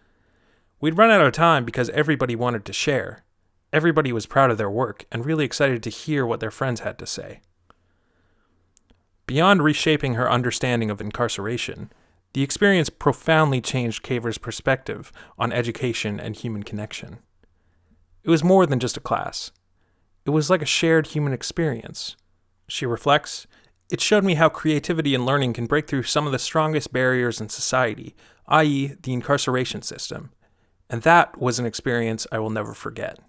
We'd run out of time because everybody wanted to share. Everybody was proud of their work and really excited to hear what their friends had to say. Beyond reshaping her understanding of incarceration, the experience profoundly changed Cavers' perspective on education and human connection. It was more than just a class. It was like a shared human experience. She reflects, "It showed me how creativity and learning can break through some of the strongest barriers in society, i.e., the incarceration system. And that was an experience I will never forget."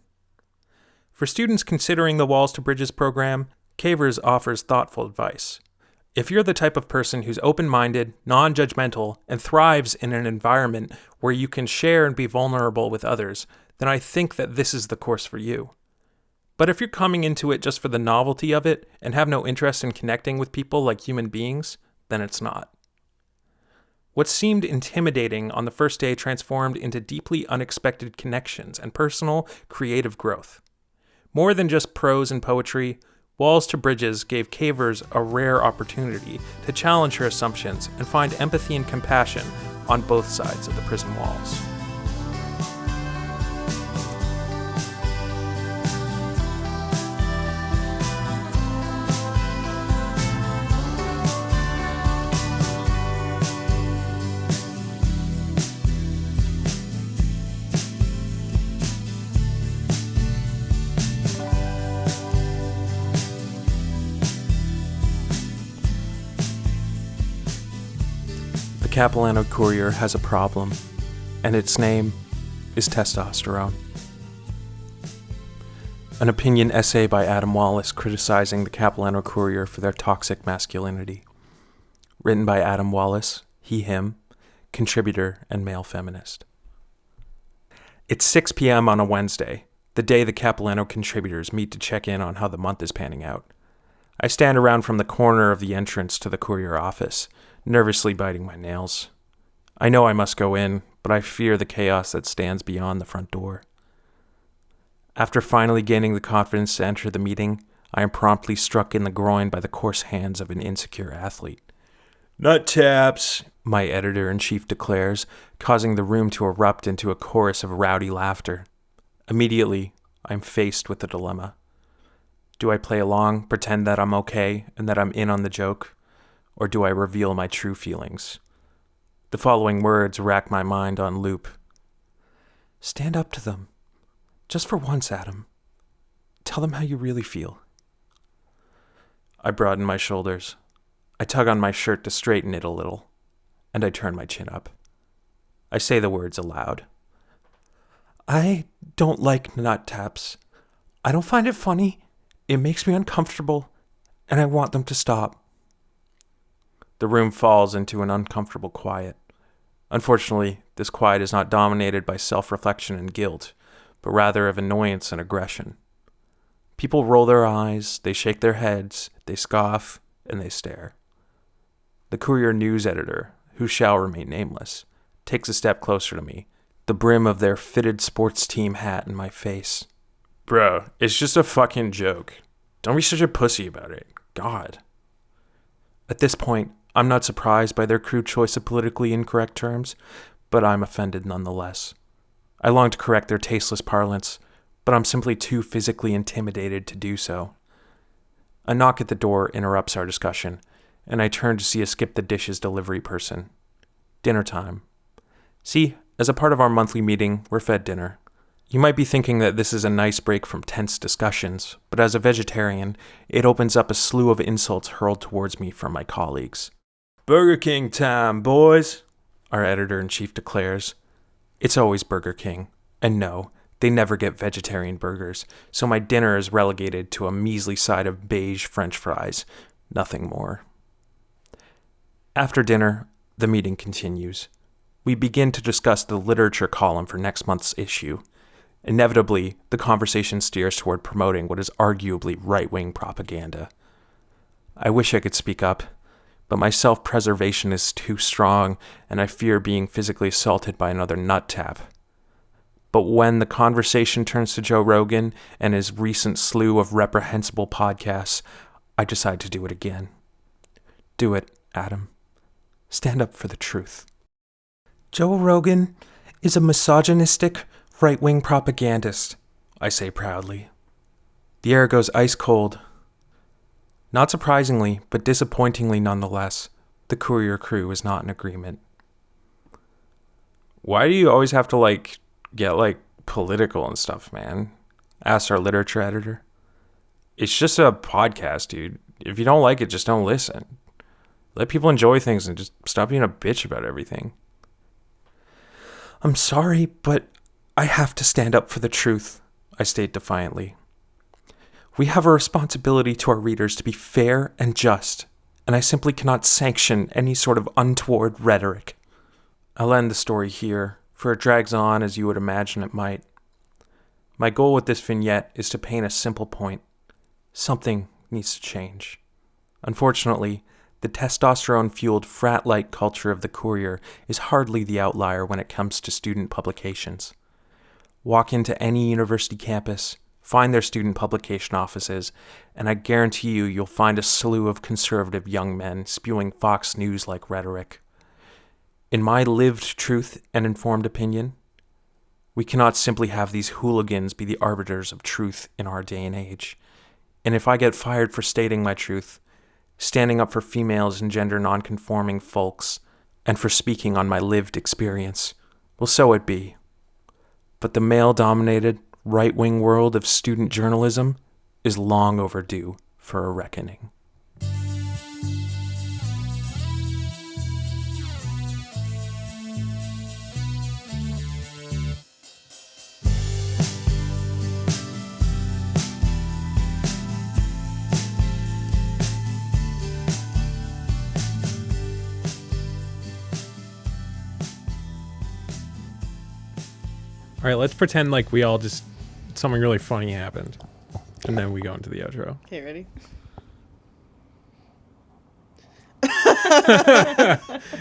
For students considering the Walls to Bridges program, Cavers offers thoughtful advice. If you're the type of person who's open-minded, non-judgmental, and thrives in an environment where you can share and be vulnerable with others, then I think that this is the course for you. But if you're coming into it just for the novelty of it and have no interest in connecting with people like human beings, then it's not. What seemed intimidating on the first day transformed into deeply unexpected connections and personal, creative growth. More than just prose and poetry, Walls to Bridges gave Cavers a rare opportunity to challenge her assumptions and find empathy and compassion on both sides of the prison walls. Capilano Courier has a problem, and its name is testosterone. An opinion essay by Adam Wallace criticizing the Capilano Courier for their toxic masculinity. Written by Adam Wallace, he, him, contributor and male feminist. It's 6 p.m. on a Wednesday, the day the Capilano contributors meet to check in on how the month is panning out. I stand around from the corner of the entrance to the Courier office, nervously biting my nails. I know I must go in, but I fear the chaos that stands beyond the front door. After finally gaining the confidence to enter the meeting, I am promptly struck in the groin by the coarse hands of an insecure athlete. "Nut taps," my editor-in-chief declares, causing the room to erupt into a chorus of rowdy laughter. Immediately, I am faced with a dilemma. Do I play along, pretend that I'm okay, and that I'm in on the joke? Or do I reveal my true feelings? The following words rack my mind on loop. Stand up to them. Just for once, Adam. Tell them how you really feel. I broaden my shoulders. I tug on my shirt to straighten it a little, and I turn my chin up. I say the words aloud. I don't like nut taps. I don't find it funny. It makes me uncomfortable, and I want them to stop. The room falls into an uncomfortable quiet. Unfortunately, this quiet is not dominated by self-reflection and guilt, but rather of annoyance and aggression. People roll their eyes, they shake their heads, they scoff, and they stare. The Courier news editor, who shall remain nameless, takes a step closer to me, the brim of their fitted sports team hat in my face. Bro, it's just a fucking joke. Don't be such a pussy about it. God. At this point, I'm not surprised by their crude choice of politically incorrect terms, but I'm offended nonetheless. I long to correct their tasteless parlance, but I'm simply too physically intimidated to do so. A knock at the door interrupts our discussion, and I turn to see a skip-the-dishes delivery person. Dinner time. See, as a part of our monthly meeting, we're fed dinner. You might be thinking that this is a nice break from tense discussions, but as a vegetarian, it opens up a slew of insults hurled towards me from my colleagues. Burger King time, boys, our editor-in-chief declares. It's always Burger King, and no, they never get vegetarian burgers, so my dinner is relegated to a measly side of beige French fries, nothing more. After dinner, the meeting continues. We begin to discuss the literature column for next month's issue. Inevitably, the conversation steers toward promoting what is arguably right-wing propaganda. I wish I could speak up, but my self-preservation is too strong, and I fear being physically assaulted by another nut tap. But when the conversation turns to Joe Rogan and his recent slew of reprehensible podcasts, I decide to do it again. Do it, Adam. Stand up for the truth. Joe Rogan is a misogynistic, right-wing propagandist, I say proudly. The air goes ice cold. Not surprisingly, but disappointingly nonetheless, the Courier crew is not in agreement. Why do you always have to, get, political and stuff, man? Asks our literature editor. It's just a podcast, dude. If you don't like it, just don't listen. Let people enjoy things and just stop being a bitch about everything. I'm sorry, but I have to stand up for the truth, I state defiantly. We have a responsibility to our readers to be fair and just, and I simply cannot sanction any sort of untoward rhetoric. I'll end the story here, for it drags on as you would imagine it might. My goal with this vignette is to paint a simple point. Something needs to change. Unfortunately, the testosterone-fueled frat-like culture of the Courier is hardly the outlier when it comes to student publications. Walk into any university campus, find their student publication offices, and I guarantee you'll find a slew of conservative young men spewing Fox News-like rhetoric. In my lived truth and informed opinion, we cannot simply have these hooligans be the arbiters of truth in our day and age. And if I get fired for stating my truth, standing up for females and gender nonconforming folks, and for speaking on my lived experience, well, so it be. But the male-dominated, right-wing world of student journalism is long overdue for a reckoning. All right, let's pretend like we all just something really funny happened, and then we go into the outro. Okay, ready?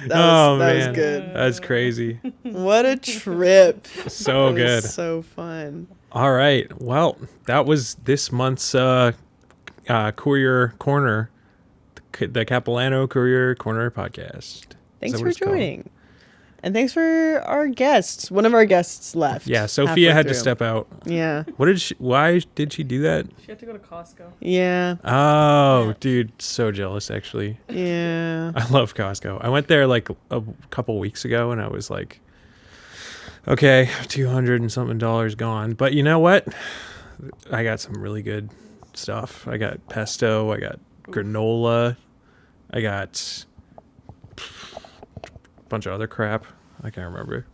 that was good. That's crazy. What a trip. So That good. was so fun. All right. Well, that was this month's Courier Corner, the Capilano Courier Corner podcast. Thanks for joining. And thanks for our guests. One of our guests left. Yeah, Sofia had to step out. Yeah. Why did she do that? She had to go to Costco. Yeah. Oh, dude, so jealous actually. Yeah. I love Costco. I went there like a couple weeks ago and I was like, okay, $200 and something gone. But you know what? I got some really good stuff. I got pesto, I got granola, I got a bunch of other crap. I can't remember.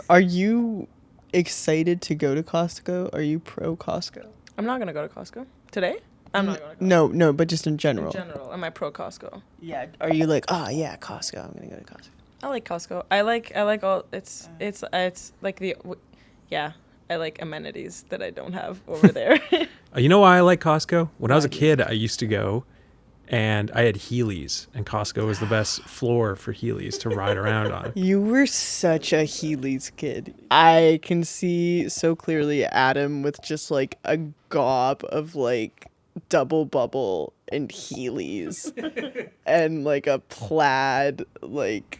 Are you excited to go to Costco? Are you pro Costco? I'm not gonna go to Costco today. I'm not going to Costco. No, but just in general. In general, am I pro Costco? Yeah. Are you like, yeah, Costco, I'm going to go to Costco? I like Costco. I like all it's like yeah. I like amenities that I don't have over there. You know why I like Costco? When I was a kid, I used to go and I had Heelys, and Costco was the best floor for Heelys to ride around on. You were such a Heelys kid. I can see so clearly Adam with just like a gob of like double bubble and Heelys and like a plaid like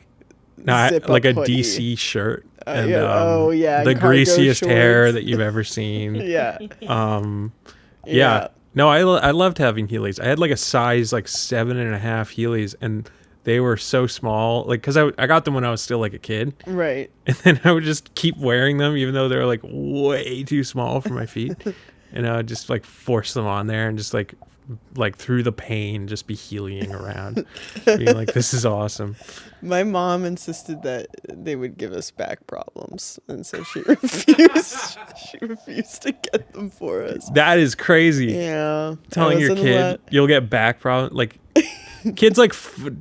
zip-up like a hoodie. DC shirt. And, yeah. the cargo greasiest hair shorts. that you've ever seen. Yeah. Yeah. No, I loved having Heelys. I had like a size like 7.5 Heelys, and they were so small. Like, cause I got them when I was still like a kid, Right. and then I would just keep wearing them, even though they were like way too small for my feet, and I would just like force them on there and just like through the pain, just be heelying around, being like, this is awesome. My mom insisted that they would give us back problems, and so she refused. She refused to get them for us. That is crazy. Yeah, Telling your kid you'll get back problems. Like, kids like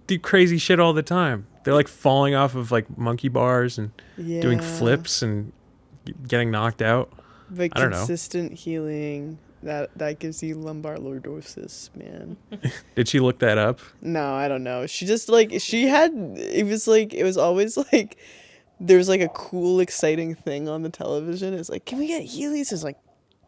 do crazy shit all the time. They're like falling off of like monkey bars and doing flips and getting knocked out. But I don't know. consistent healing that gives you lumbar lordosis, man. Did she look that up? No, I don't know. She just like it was always like there was like a cool, exciting thing on the television. It's like, can we get Heelys? It's like,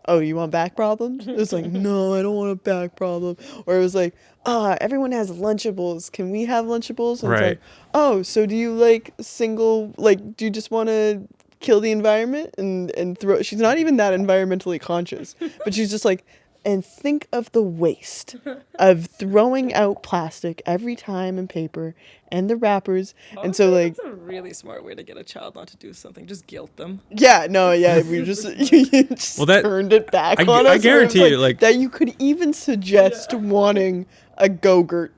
oh, you want back problems? It's like, no, I don't want a back problem. Or it was like, everyone has Lunchables. Can we have Lunchables? And Right. It's like, oh, so do you like do you just want to kill the environment and throw? She's not even that environmentally conscious, but she's just like, and think of the waste of throwing out plastic every time and paper and the wrappers. And so like, that's a really smart way to get a child not to do something. Just guilt them. yeah, no, yeah, we just, you just turned it back on us. I guarantee you, like that you could even suggest wanting a Go-Gurt.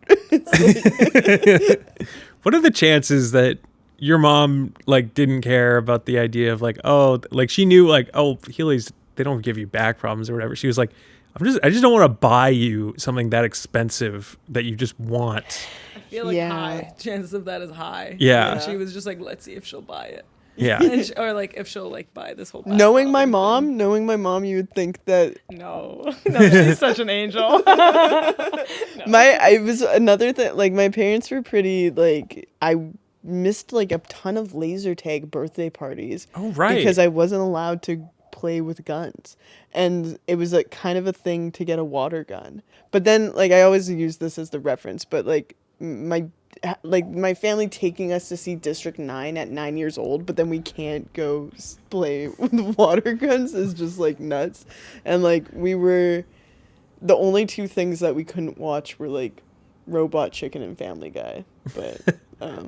what are the chances that your mom like didn't care about the idea of like, oh, like she knew like, oh, Heelys, they don't give you back problems or whatever. She was like, I just don't want to buy you something that expensive that you just want. I feel like high. Chances of that is high. Yeah. And she was just like, let's see if she'll buy it. Yeah. Or like if she'll like buy this whole. Knowing my mom, you would think that No, she's such an angel. I was another thing. Like my parents were pretty like I missed like a ton of laser tag birthday parties. Oh right. Because I wasn't allowed to play with guns, and it was like kind of a thing to get a water gun. But then like I always use this as the reference, but like my family taking us to see District 9 at 9 years old, but then we can't go play with water guns is just like nuts. And like we were the only two things that we couldn't watch were like Robot Chicken and Family Guy, but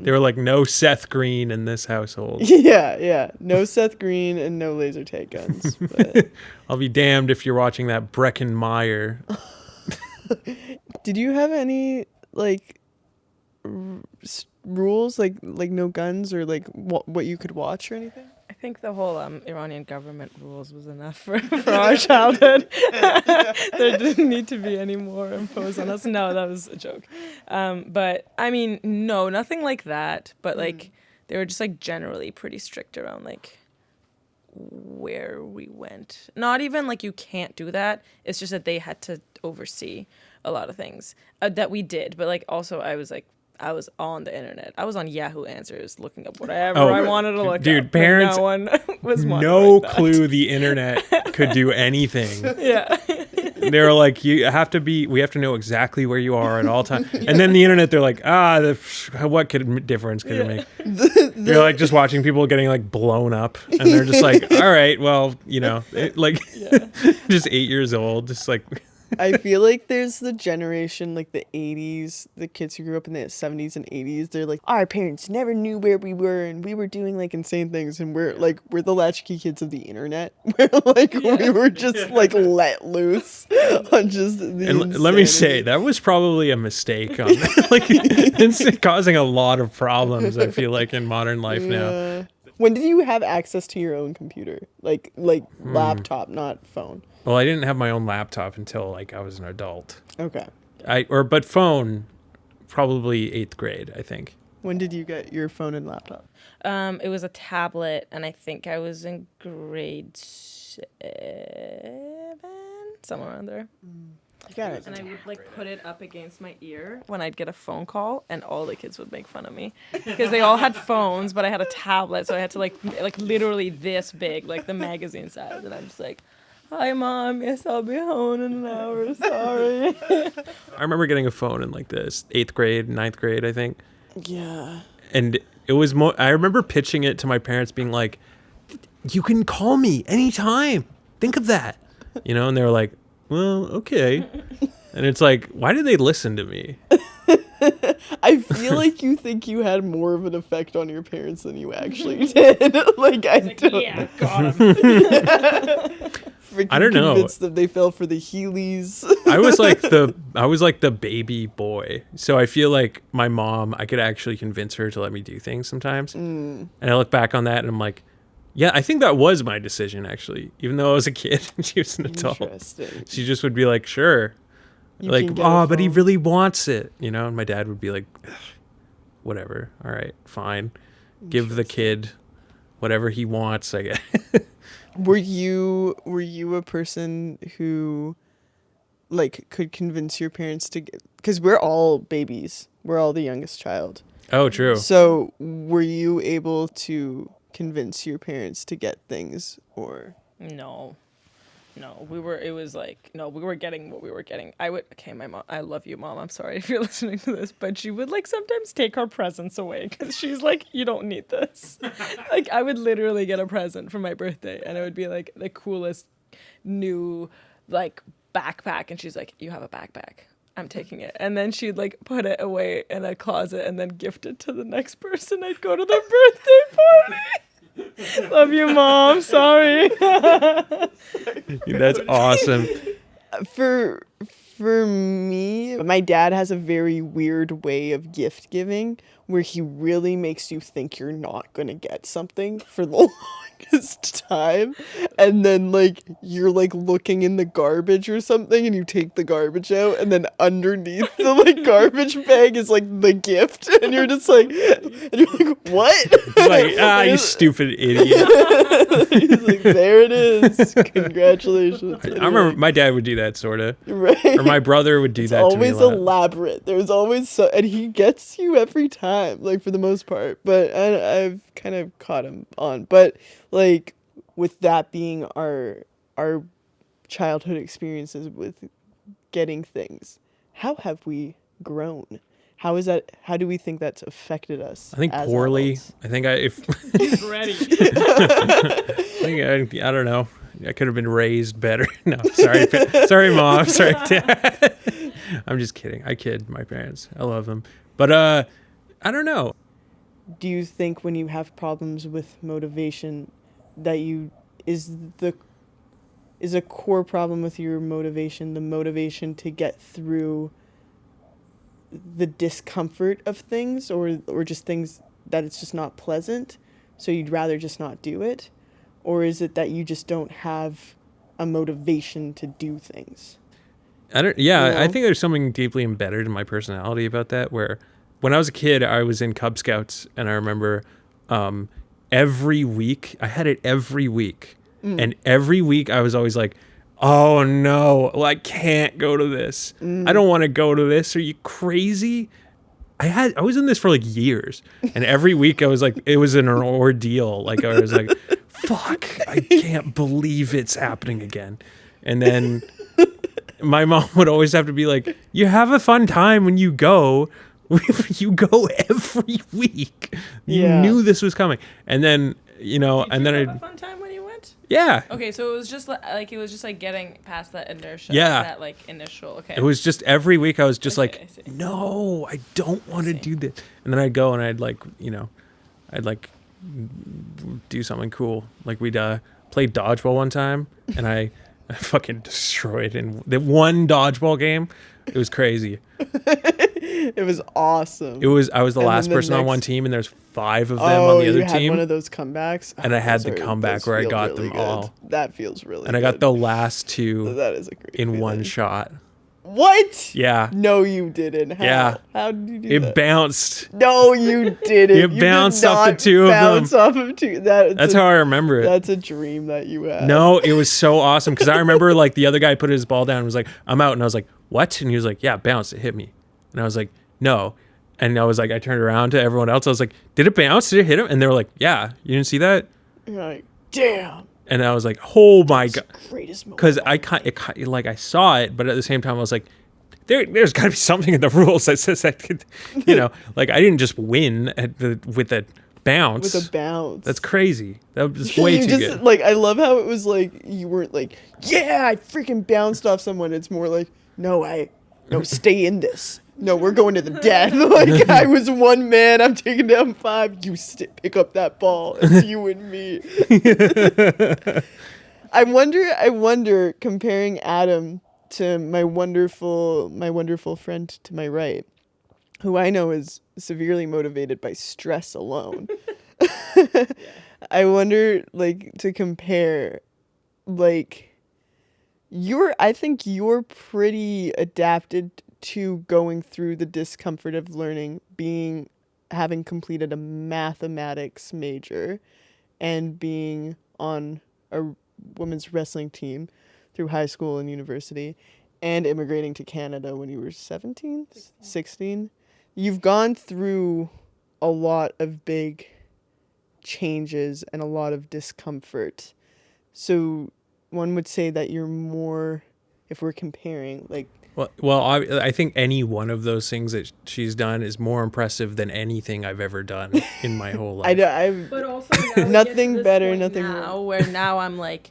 they were like, no Seth Green in this household. yeah, no Seth Green and no laser tag guns. But I'll be damned if you're watching that Breckin Meyer. did you have any like rules like no guns or like what you could watch or anything? I think the whole Iranian government rules was enough for our childhood. There didn't need to be any more imposed on us. No, that was a joke. But I mean, no, nothing like that. But like they were just like generally pretty strict around like where we went. Not even like you can't do that. It's just that they had to oversee a lot of things that we did. But like also I was on the internet. I was on Yahoo Answers looking up whatever I wanted to look dude, up. parents, no one was no like clue the internet could do anything. Yeah. They were like, we have to know exactly where you are at all times. And then the internet, they're like, what difference could it make? You're like just watching people getting like blown up, and they're just like, all right, well, just 8 years old, just like. I feel like there's the generation, like the 80s, the kids who grew up in the 70s and 80s. They're like, our parents never knew where we were, and we were doing like insane things, and we're the latchkey kids of the internet. We were just like let loose on just the And let me say, that was probably a mistake. It's causing a lot of problems, I feel like, in modern life now. When did you have access to your own computer? Like laptop, not phone. Well, I didn't have my own laptop until like I was an adult. Okay. But phone, probably 8th grade, I think. When did you get your phone and laptop? It was a tablet, and I think I was in grade 7, somewhere around there. Got it. And I would like put it up against my ear when I'd get a phone call, and all the kids would make fun of me because they all had phones, but I had a tablet, so I had to like literally this big, like the magazine size, and I'm just like, "Hi, Mom. Yes, I'll be home in an hour. Sorry." I remember getting a phone in like this 8th grade, 9th grade, I think. Yeah. And it was I remember pitching it to my parents, being like, "You can call me anytime. Think of that," And they were like, "Well, okay." And it's like, why did they listen to me? I feel like you think you had more of an effect on your parents than you actually did. Yeah, got him. I don't know. Convinced them they fell for the Heelys. I was like the baby boy. So I feel like my mom, I could actually convince her to let me do things sometimes. And I look back on that and I'm like, yeah, I think that was my decision, actually. Even though I was a kid and she was an adult. Interesting. She just would be like, sure. But he really wants it. And my dad would be like, whatever. All right, fine. Give the kid whatever he wants, I guess. Were you a person who could convince your parents to get, because we're all babies. We're all the youngest child. Oh, true. So were you able to convince your parents to get things, or No, we were getting what we were getting. My mom, I love you, Mom, I'm sorry if you're listening to this, but she would sometimes take our presents away because she's like, you don't need this. I would literally get a present for my birthday, and it would be like the coolest new backpack, and she's like, you have a backpack, I'm taking it. And then she'd put it away in a closet and then gift it to the next person. I'd go to their birthday party. Love you, Mom. Sorry. That's awesome. For me, my dad has a very weird way of gift giving where he really makes you think you're not going to get something for the longest time. And then you're looking in the garbage or something, and you take the garbage out, and then underneath the garbage bag is the gift, and you're just what? You stupid idiot. He's like, there it is. Congratulations. I remember my dad would do that, sort of. Right. Or my brother would do that to me a always lot. elaborate. There's always and he gets you every time, for the most part. But I've kind of caught him on. But with that being our childhood experiences with getting things, how have we grown? How do we think that's affected us? I think as poorly. adults? I think He's ready. I don't know. I could have been raised better. No, sorry. Sorry, Mom. Sorry, Dad. I'm just kidding. I kid my parents. I love them. But I don't know. Do you think when you have problems with motivation that is a core problem with your motivation, the motivation to get through the discomfort of things, or just things that it's just not pleasant, so you'd rather just not do it? Or is it that you just don't have a motivation to do things? I think there's something deeply embedded in my personality about that, where when I was a kid, I was in Cub Scouts, and I remember every week. I had it every week. And every week I was always like, oh no, well, I can't go to this. I don't want to go to this. Are you crazy? I was in this for like years. And every week I was like, it was an ordeal. Like I was like, fuck, I can't believe it's happening again. And then my mom would always have to be like, you have a fun time when you go. You go every week. You knew this was coming. And then, Did you have a fun time when you went? Yeah. Okay, so it was just like getting past that inertia. Yeah. That like initial. Okay. It was just every week I was just Okay, I see. no, I don't want to do this. And then I'd go and I'd do something cool. Like we'd play dodgeball one time and I fucking destroyed in the one dodgeball game. It was crazy. It was awesome. I was the last person on one team and there's 5 of them on the other you had team. one of those comebacks? And I had the comeback where I got really them all. That feels really And good. I got the last 2 That is a great in one feeling. shot. What? Yeah. No, you didn't. How? Yeah. How did you do It that? bounced. No, you didn't. It You bounced did off the not 2 of them. bounce off of 2. That's how I remember it. That's a dream that you had. No, it was so awesome because I remember like the other guy put his ball down and was like, I'm out. And I was like, what? And he was like, yeah, bounce. It hit me. And I was like, no. And I was like, I turned around to everyone else. I was like, did it bounce? Did it hit him? And they were like, yeah. You didn't see that? You're like, damn. And I was like, oh my God. Greatest moment. Because I saw it, but at the same time, I was like, there's got to be something in the rules that says that, like I didn't just win with a bounce. With a bounce. That's crazy. That was way too good. Like, I love how it was like, you weren't like, yeah, I freaking bounced off someone. It's more like, no, stay in this. No, we're going to the death. Like, I was one man. I'm taking down 5. You pick up that ball. It's you and me. I wonder, comparing Adam to my wonderful friend to my right, who I know is severely motivated by stress alone. I wonder, like, to compare, like, I think you're pretty adapted to going through the discomfort of learning, having completed a mathematics major and being on a women's wrestling team through high school and university and immigrating to Canada when you were 17, 16. You've gone through a lot of big changes and a lot of discomfort. So one would say that you're more, if we're comparing, like, Well, I think any one of those things that she's done is more impressive than anything I've ever done in my whole life. But also now Nothing better, nothing now, more. where now I'm like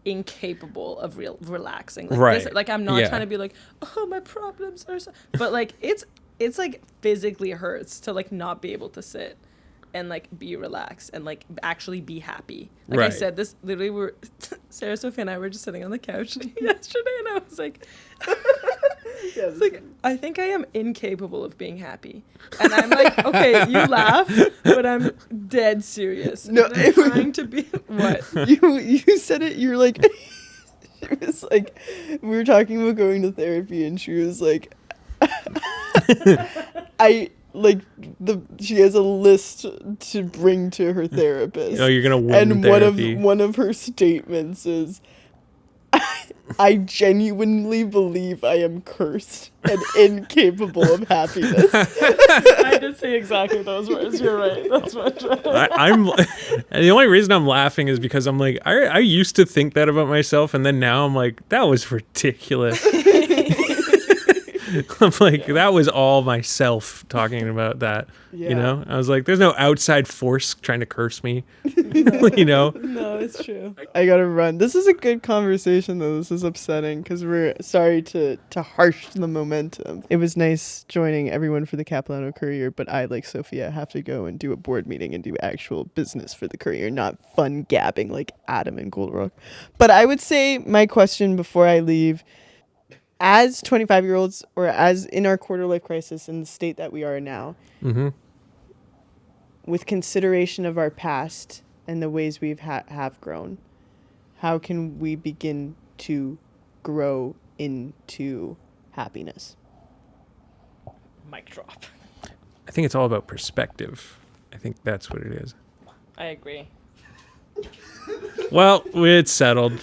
incapable of relaxing. Like, Right. Like I'm not Yeah. trying to be like, oh, my problems are so. But like it's like physically hurts to like not be able to sit and like be relaxed and like actually be happy. Like I Right. said, this literally Sarah, Sofia, and I were just sitting on the couch yesterday, and I was like. It's like, I think I am incapable of being happy. And I'm like, okay, you laugh, but I'm dead serious. No, And I'm trying to be, what? you said it, you're like, it was like, we were talking about going to therapy and she was like, she has a list to bring to her therapist. Oh, you're gonna win and therapy. one of her statements is, I genuinely believe I am cursed and incapable of happiness. I did say exactly those words. You're right. That's much right. I'm the only reason I'm laughing is because I'm like, I used to think that about myself, and then now I'm like, that was ridiculous. I'm like, that was all myself talking about that. Yeah. You know, I was like, there's no outside force trying to curse me. You know. No, it's true. I gotta run. This is a good conversation, though. This is upsetting because we're sorry to harsh the momentum. It was nice joining everyone for the Capilano Courier, but I, like Sofia, have to go and do a board meeting and do actual business for the Courier, not fun gabbing like Adam and Golrokh. But I would say my question before I leave, as 25-year-olds or as in our quarter life crisis in the state that we are now, Mm-hmm. with consideration of our past and the ways we've have grown, how can we begin to grow into happiness? Mic drop. I think it's all about perspective. I think that's what it is. I agree. Well, it's settled.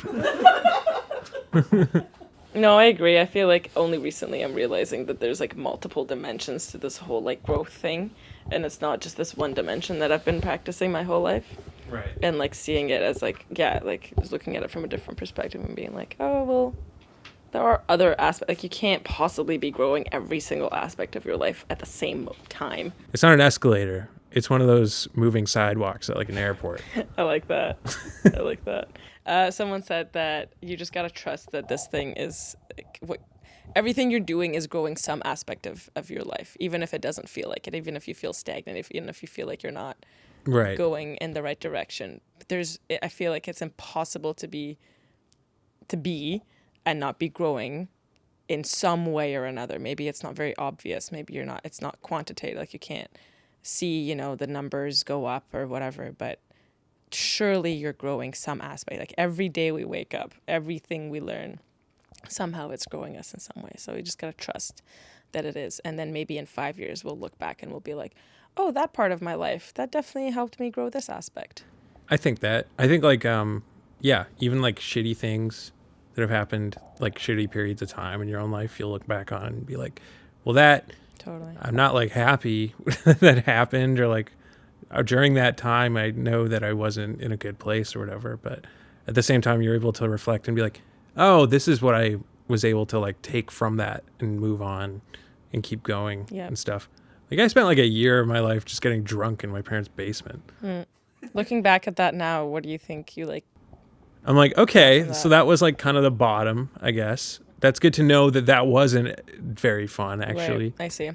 No, I agree. I feel like only recently I'm realizing that there's like multiple dimensions to this whole like growth thing, and it's not just this one dimension that I've been practicing my whole life. Right. And like seeing it as like, yeah, like just looking at it from a different perspective and being like, oh well, there are other aspects. Like you can't possibly be growing every single aspect of your life at the same time. It's not an escalator. It's one of those moving sidewalks at like an airport. I like that. I like that. Someone said that you just gotta trust that this thing is like, everything you're doing is growing some aspect of your life, even if it doesn't feel like it, even if you feel stagnant, even if you feel like you're not Right. going in the right direction. I feel like it's impossible to be and not be growing in some way or another. Maybe it's not very obvious. Maybe it's not quantitative. Like you can't see, the numbers go up or whatever, but surely you're growing some aspect. Like every day we wake up, everything we learn, somehow it's growing us in some way. So we just got to trust that it is. And then maybe in 5 years, we'll look back and we'll be like, oh, that part of my life, that definitely helped me grow this aspect. I think like, yeah, even like shitty things that have happened, like shitty periods of time in your own life, you'll look back on and be like, well, that Totally. I'm not like happy that happened, or like during that time, I know that I wasn't in a good place or whatever. But at the same time, you're able to reflect and be like, oh, this is what I was able to like take from that and move on and keep going and stuff. Like I spent like a year of my life just getting drunk in my parents' basement. Looking back at that now, what do you think you like? I'm like, okay, so that was like kind of the bottom, I guess. That's good to know that wasn't very fun, actually. Right, I see.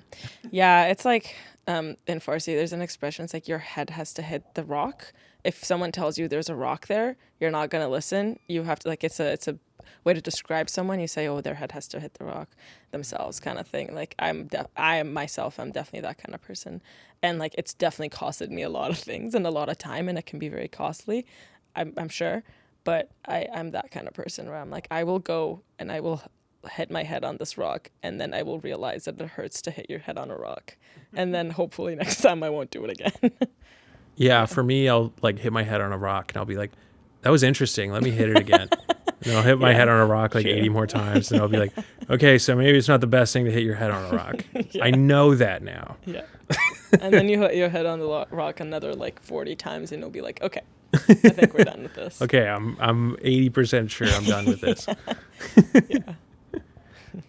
Yeah, it's like in Farsi, there's an expression. It's like your head has to hit the rock. If someone tells you there's a rock there, you're not gonna listen. You have to it's a way to describe someone. You say, oh, their head has to hit the rock themselves, kind of thing. Like I'm definitely that kind of person, and like it's definitely costed me a lot of things and a lot of time, and it can be very costly. I'm sure, but I'm that kind of person where I'm like, I will go and I will hit my head on this rock, and then I will realize that it hurts to hit your head on a rock, and then hopefully next time I won't do it again. Yeah, for me, I'll like hit my head on a rock and I'll be like, that was interesting, let me hit it again. And I'll hit my head on a rock like 80 more times, and I'll be like, okay, so maybe it's not the best thing to hit your head on a rock. I know that now. Yeah. And then you hit your head on the rock another like 40 times, and you'll be like, okay, I think we're done with this. Okay, I'm 80% sure I'm done with this. Yeah.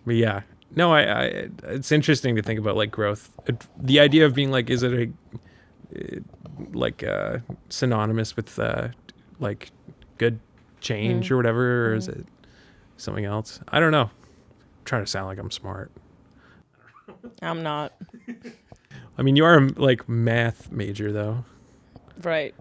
But yeah, no, I it's interesting to think about like growth. The idea of being like, is it synonymous with like good change or whatever, or is it something else? I don't know. I'm trying to sound like I'm smart. I'm not. I mean, you are a like math major though. Right.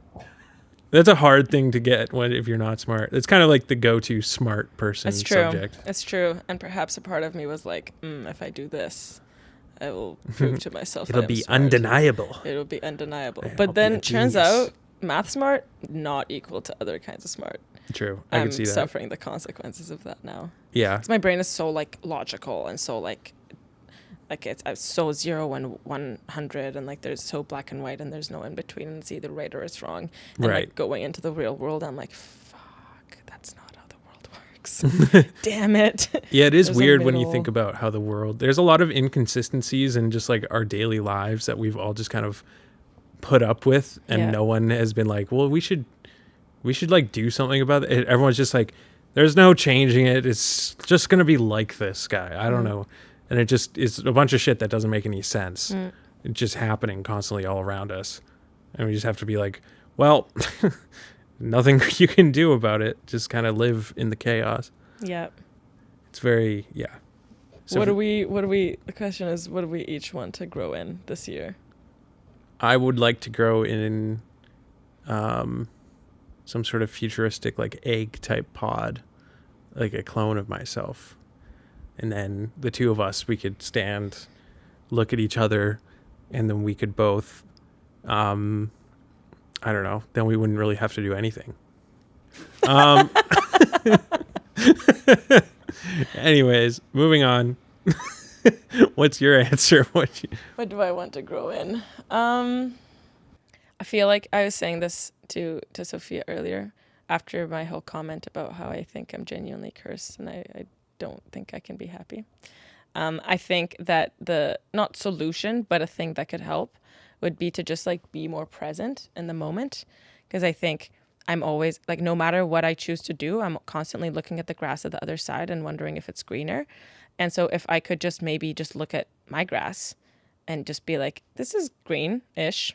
That's a hard thing to get if you're not smart. It's kind of like the go-to smart person subject. It's true. And perhaps a part of me was like, if I do this, I will prove to myself It'll be undeniable. It'll be undeniable. I'll But be then a it turns genius. out math smart, not equal to other kinds of smart. True. I I'm can see that. suffering the consequences of that now. Yeah. 'Cause my brain is so like logical and so like it's so 0 and 100, and like there's so black and white and there's no in between, and it's either right or it's wrong. And Right. like going into the real world, I'm like, fuck, that's not how the world works. Damn it. Yeah, it is There's a weird when you middle. think about how the world, there's a lot of inconsistencies in just like our daily lives that we've all just kind of put up with, and Yeah. no one has been like, well, we should like do something about it. Everyone's just like, there's no changing it. It's just going to be like this guy. I don't know. And it's a bunch of shit that doesn't make any sense. It's just happening constantly all around us. And we just have to be like, well, nothing you can do about it. Just kind of live in the chaos. Yeah. It's very, yeah. So The question is, what do we each want to grow in this year? I would like to grow in some sort of futuristic like egg type pod, like a clone of myself. And then the two of us, we could stand, look at each other, and then we could both, I don't know, then we wouldn't really have to do anything. Anyways, moving on. What's your answer? What do I want to grow in? I feel like I was saying this to Sofia earlier after my whole comment about how I think I'm genuinely cursed and I don't think I can be happy. I think that the, not solution, but a thing that could help would be to just like be more present in the moment. Because I think I'm always like, no matter what I choose to do, I'm constantly looking at the grass at the other side and wondering if it's greener. And so if I could just maybe just look at my grass and just be like, this is green-ish,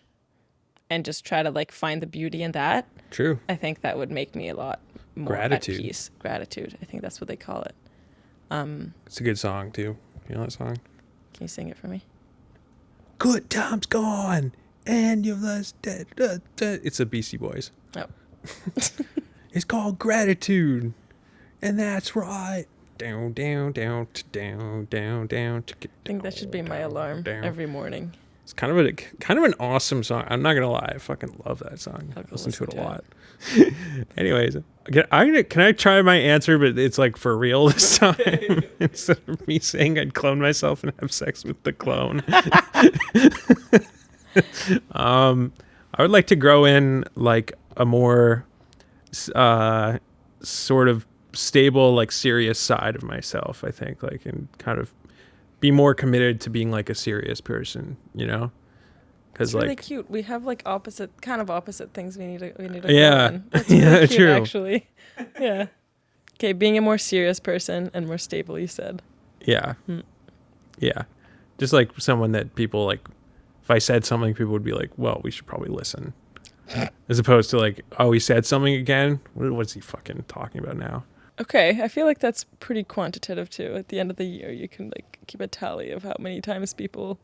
and just try to like find the beauty in that. True. I think that would make me a lot more Gratitude. at peace. Gratitude. I think that's what they call it. It's a good song too. You know that song? Can you sing it for me? Good times gone and you've lost dead. It's the Beastie Boys. Oh. It's called Gratitude, and that's right. Down, down, down, down, down, down. I think that should be my alarm every morning. It's kind of an awesome song. I'm not gonna lie, I fucking love that song. I listen to it a lot. Anyways, can I try my answer, but it's like for real this time instead of me saying I'd clone myself and have sex with the clone. I would like to grow in like a more sort of stable, like serious side of myself. I think like, and kind of be more committed to being like a serious person, you know? Because it's like really cute. We have like opposite things we need to yeah, grow in. That's really yeah, cute, true. Actually, yeah. Okay, being a more serious person and more stable. You said. Yeah, yeah, just like someone that people like. If I said something, people would be like, "Well, we should probably listen," as opposed to like, "Oh, he said something again. What's he fucking talking about now?" Okay, I feel like that's pretty quantitative too. At the end of the year, you can like keep a tally of how many times people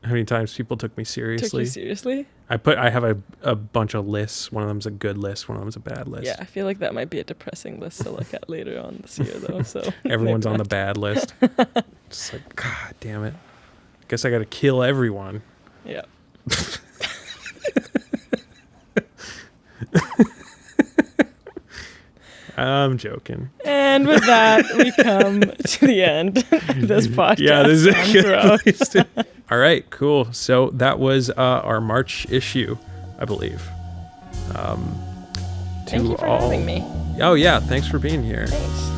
took me seriously. took you seriously. I have a bunch of lists. One of them's a good list. One of them's a bad list. Yeah, I feel like that might be a depressing list to look at later on this year, though. So Everyone's on the bad list. Just like, God damn it. Guess I got to kill everyone. Yeah. I'm joking. And with that, we come to the end of this podcast. Yeah, this is on Growth. All right, cool. So that was our March issue, I believe. Thank you for having me. Oh yeah, thanks for being here. Thanks.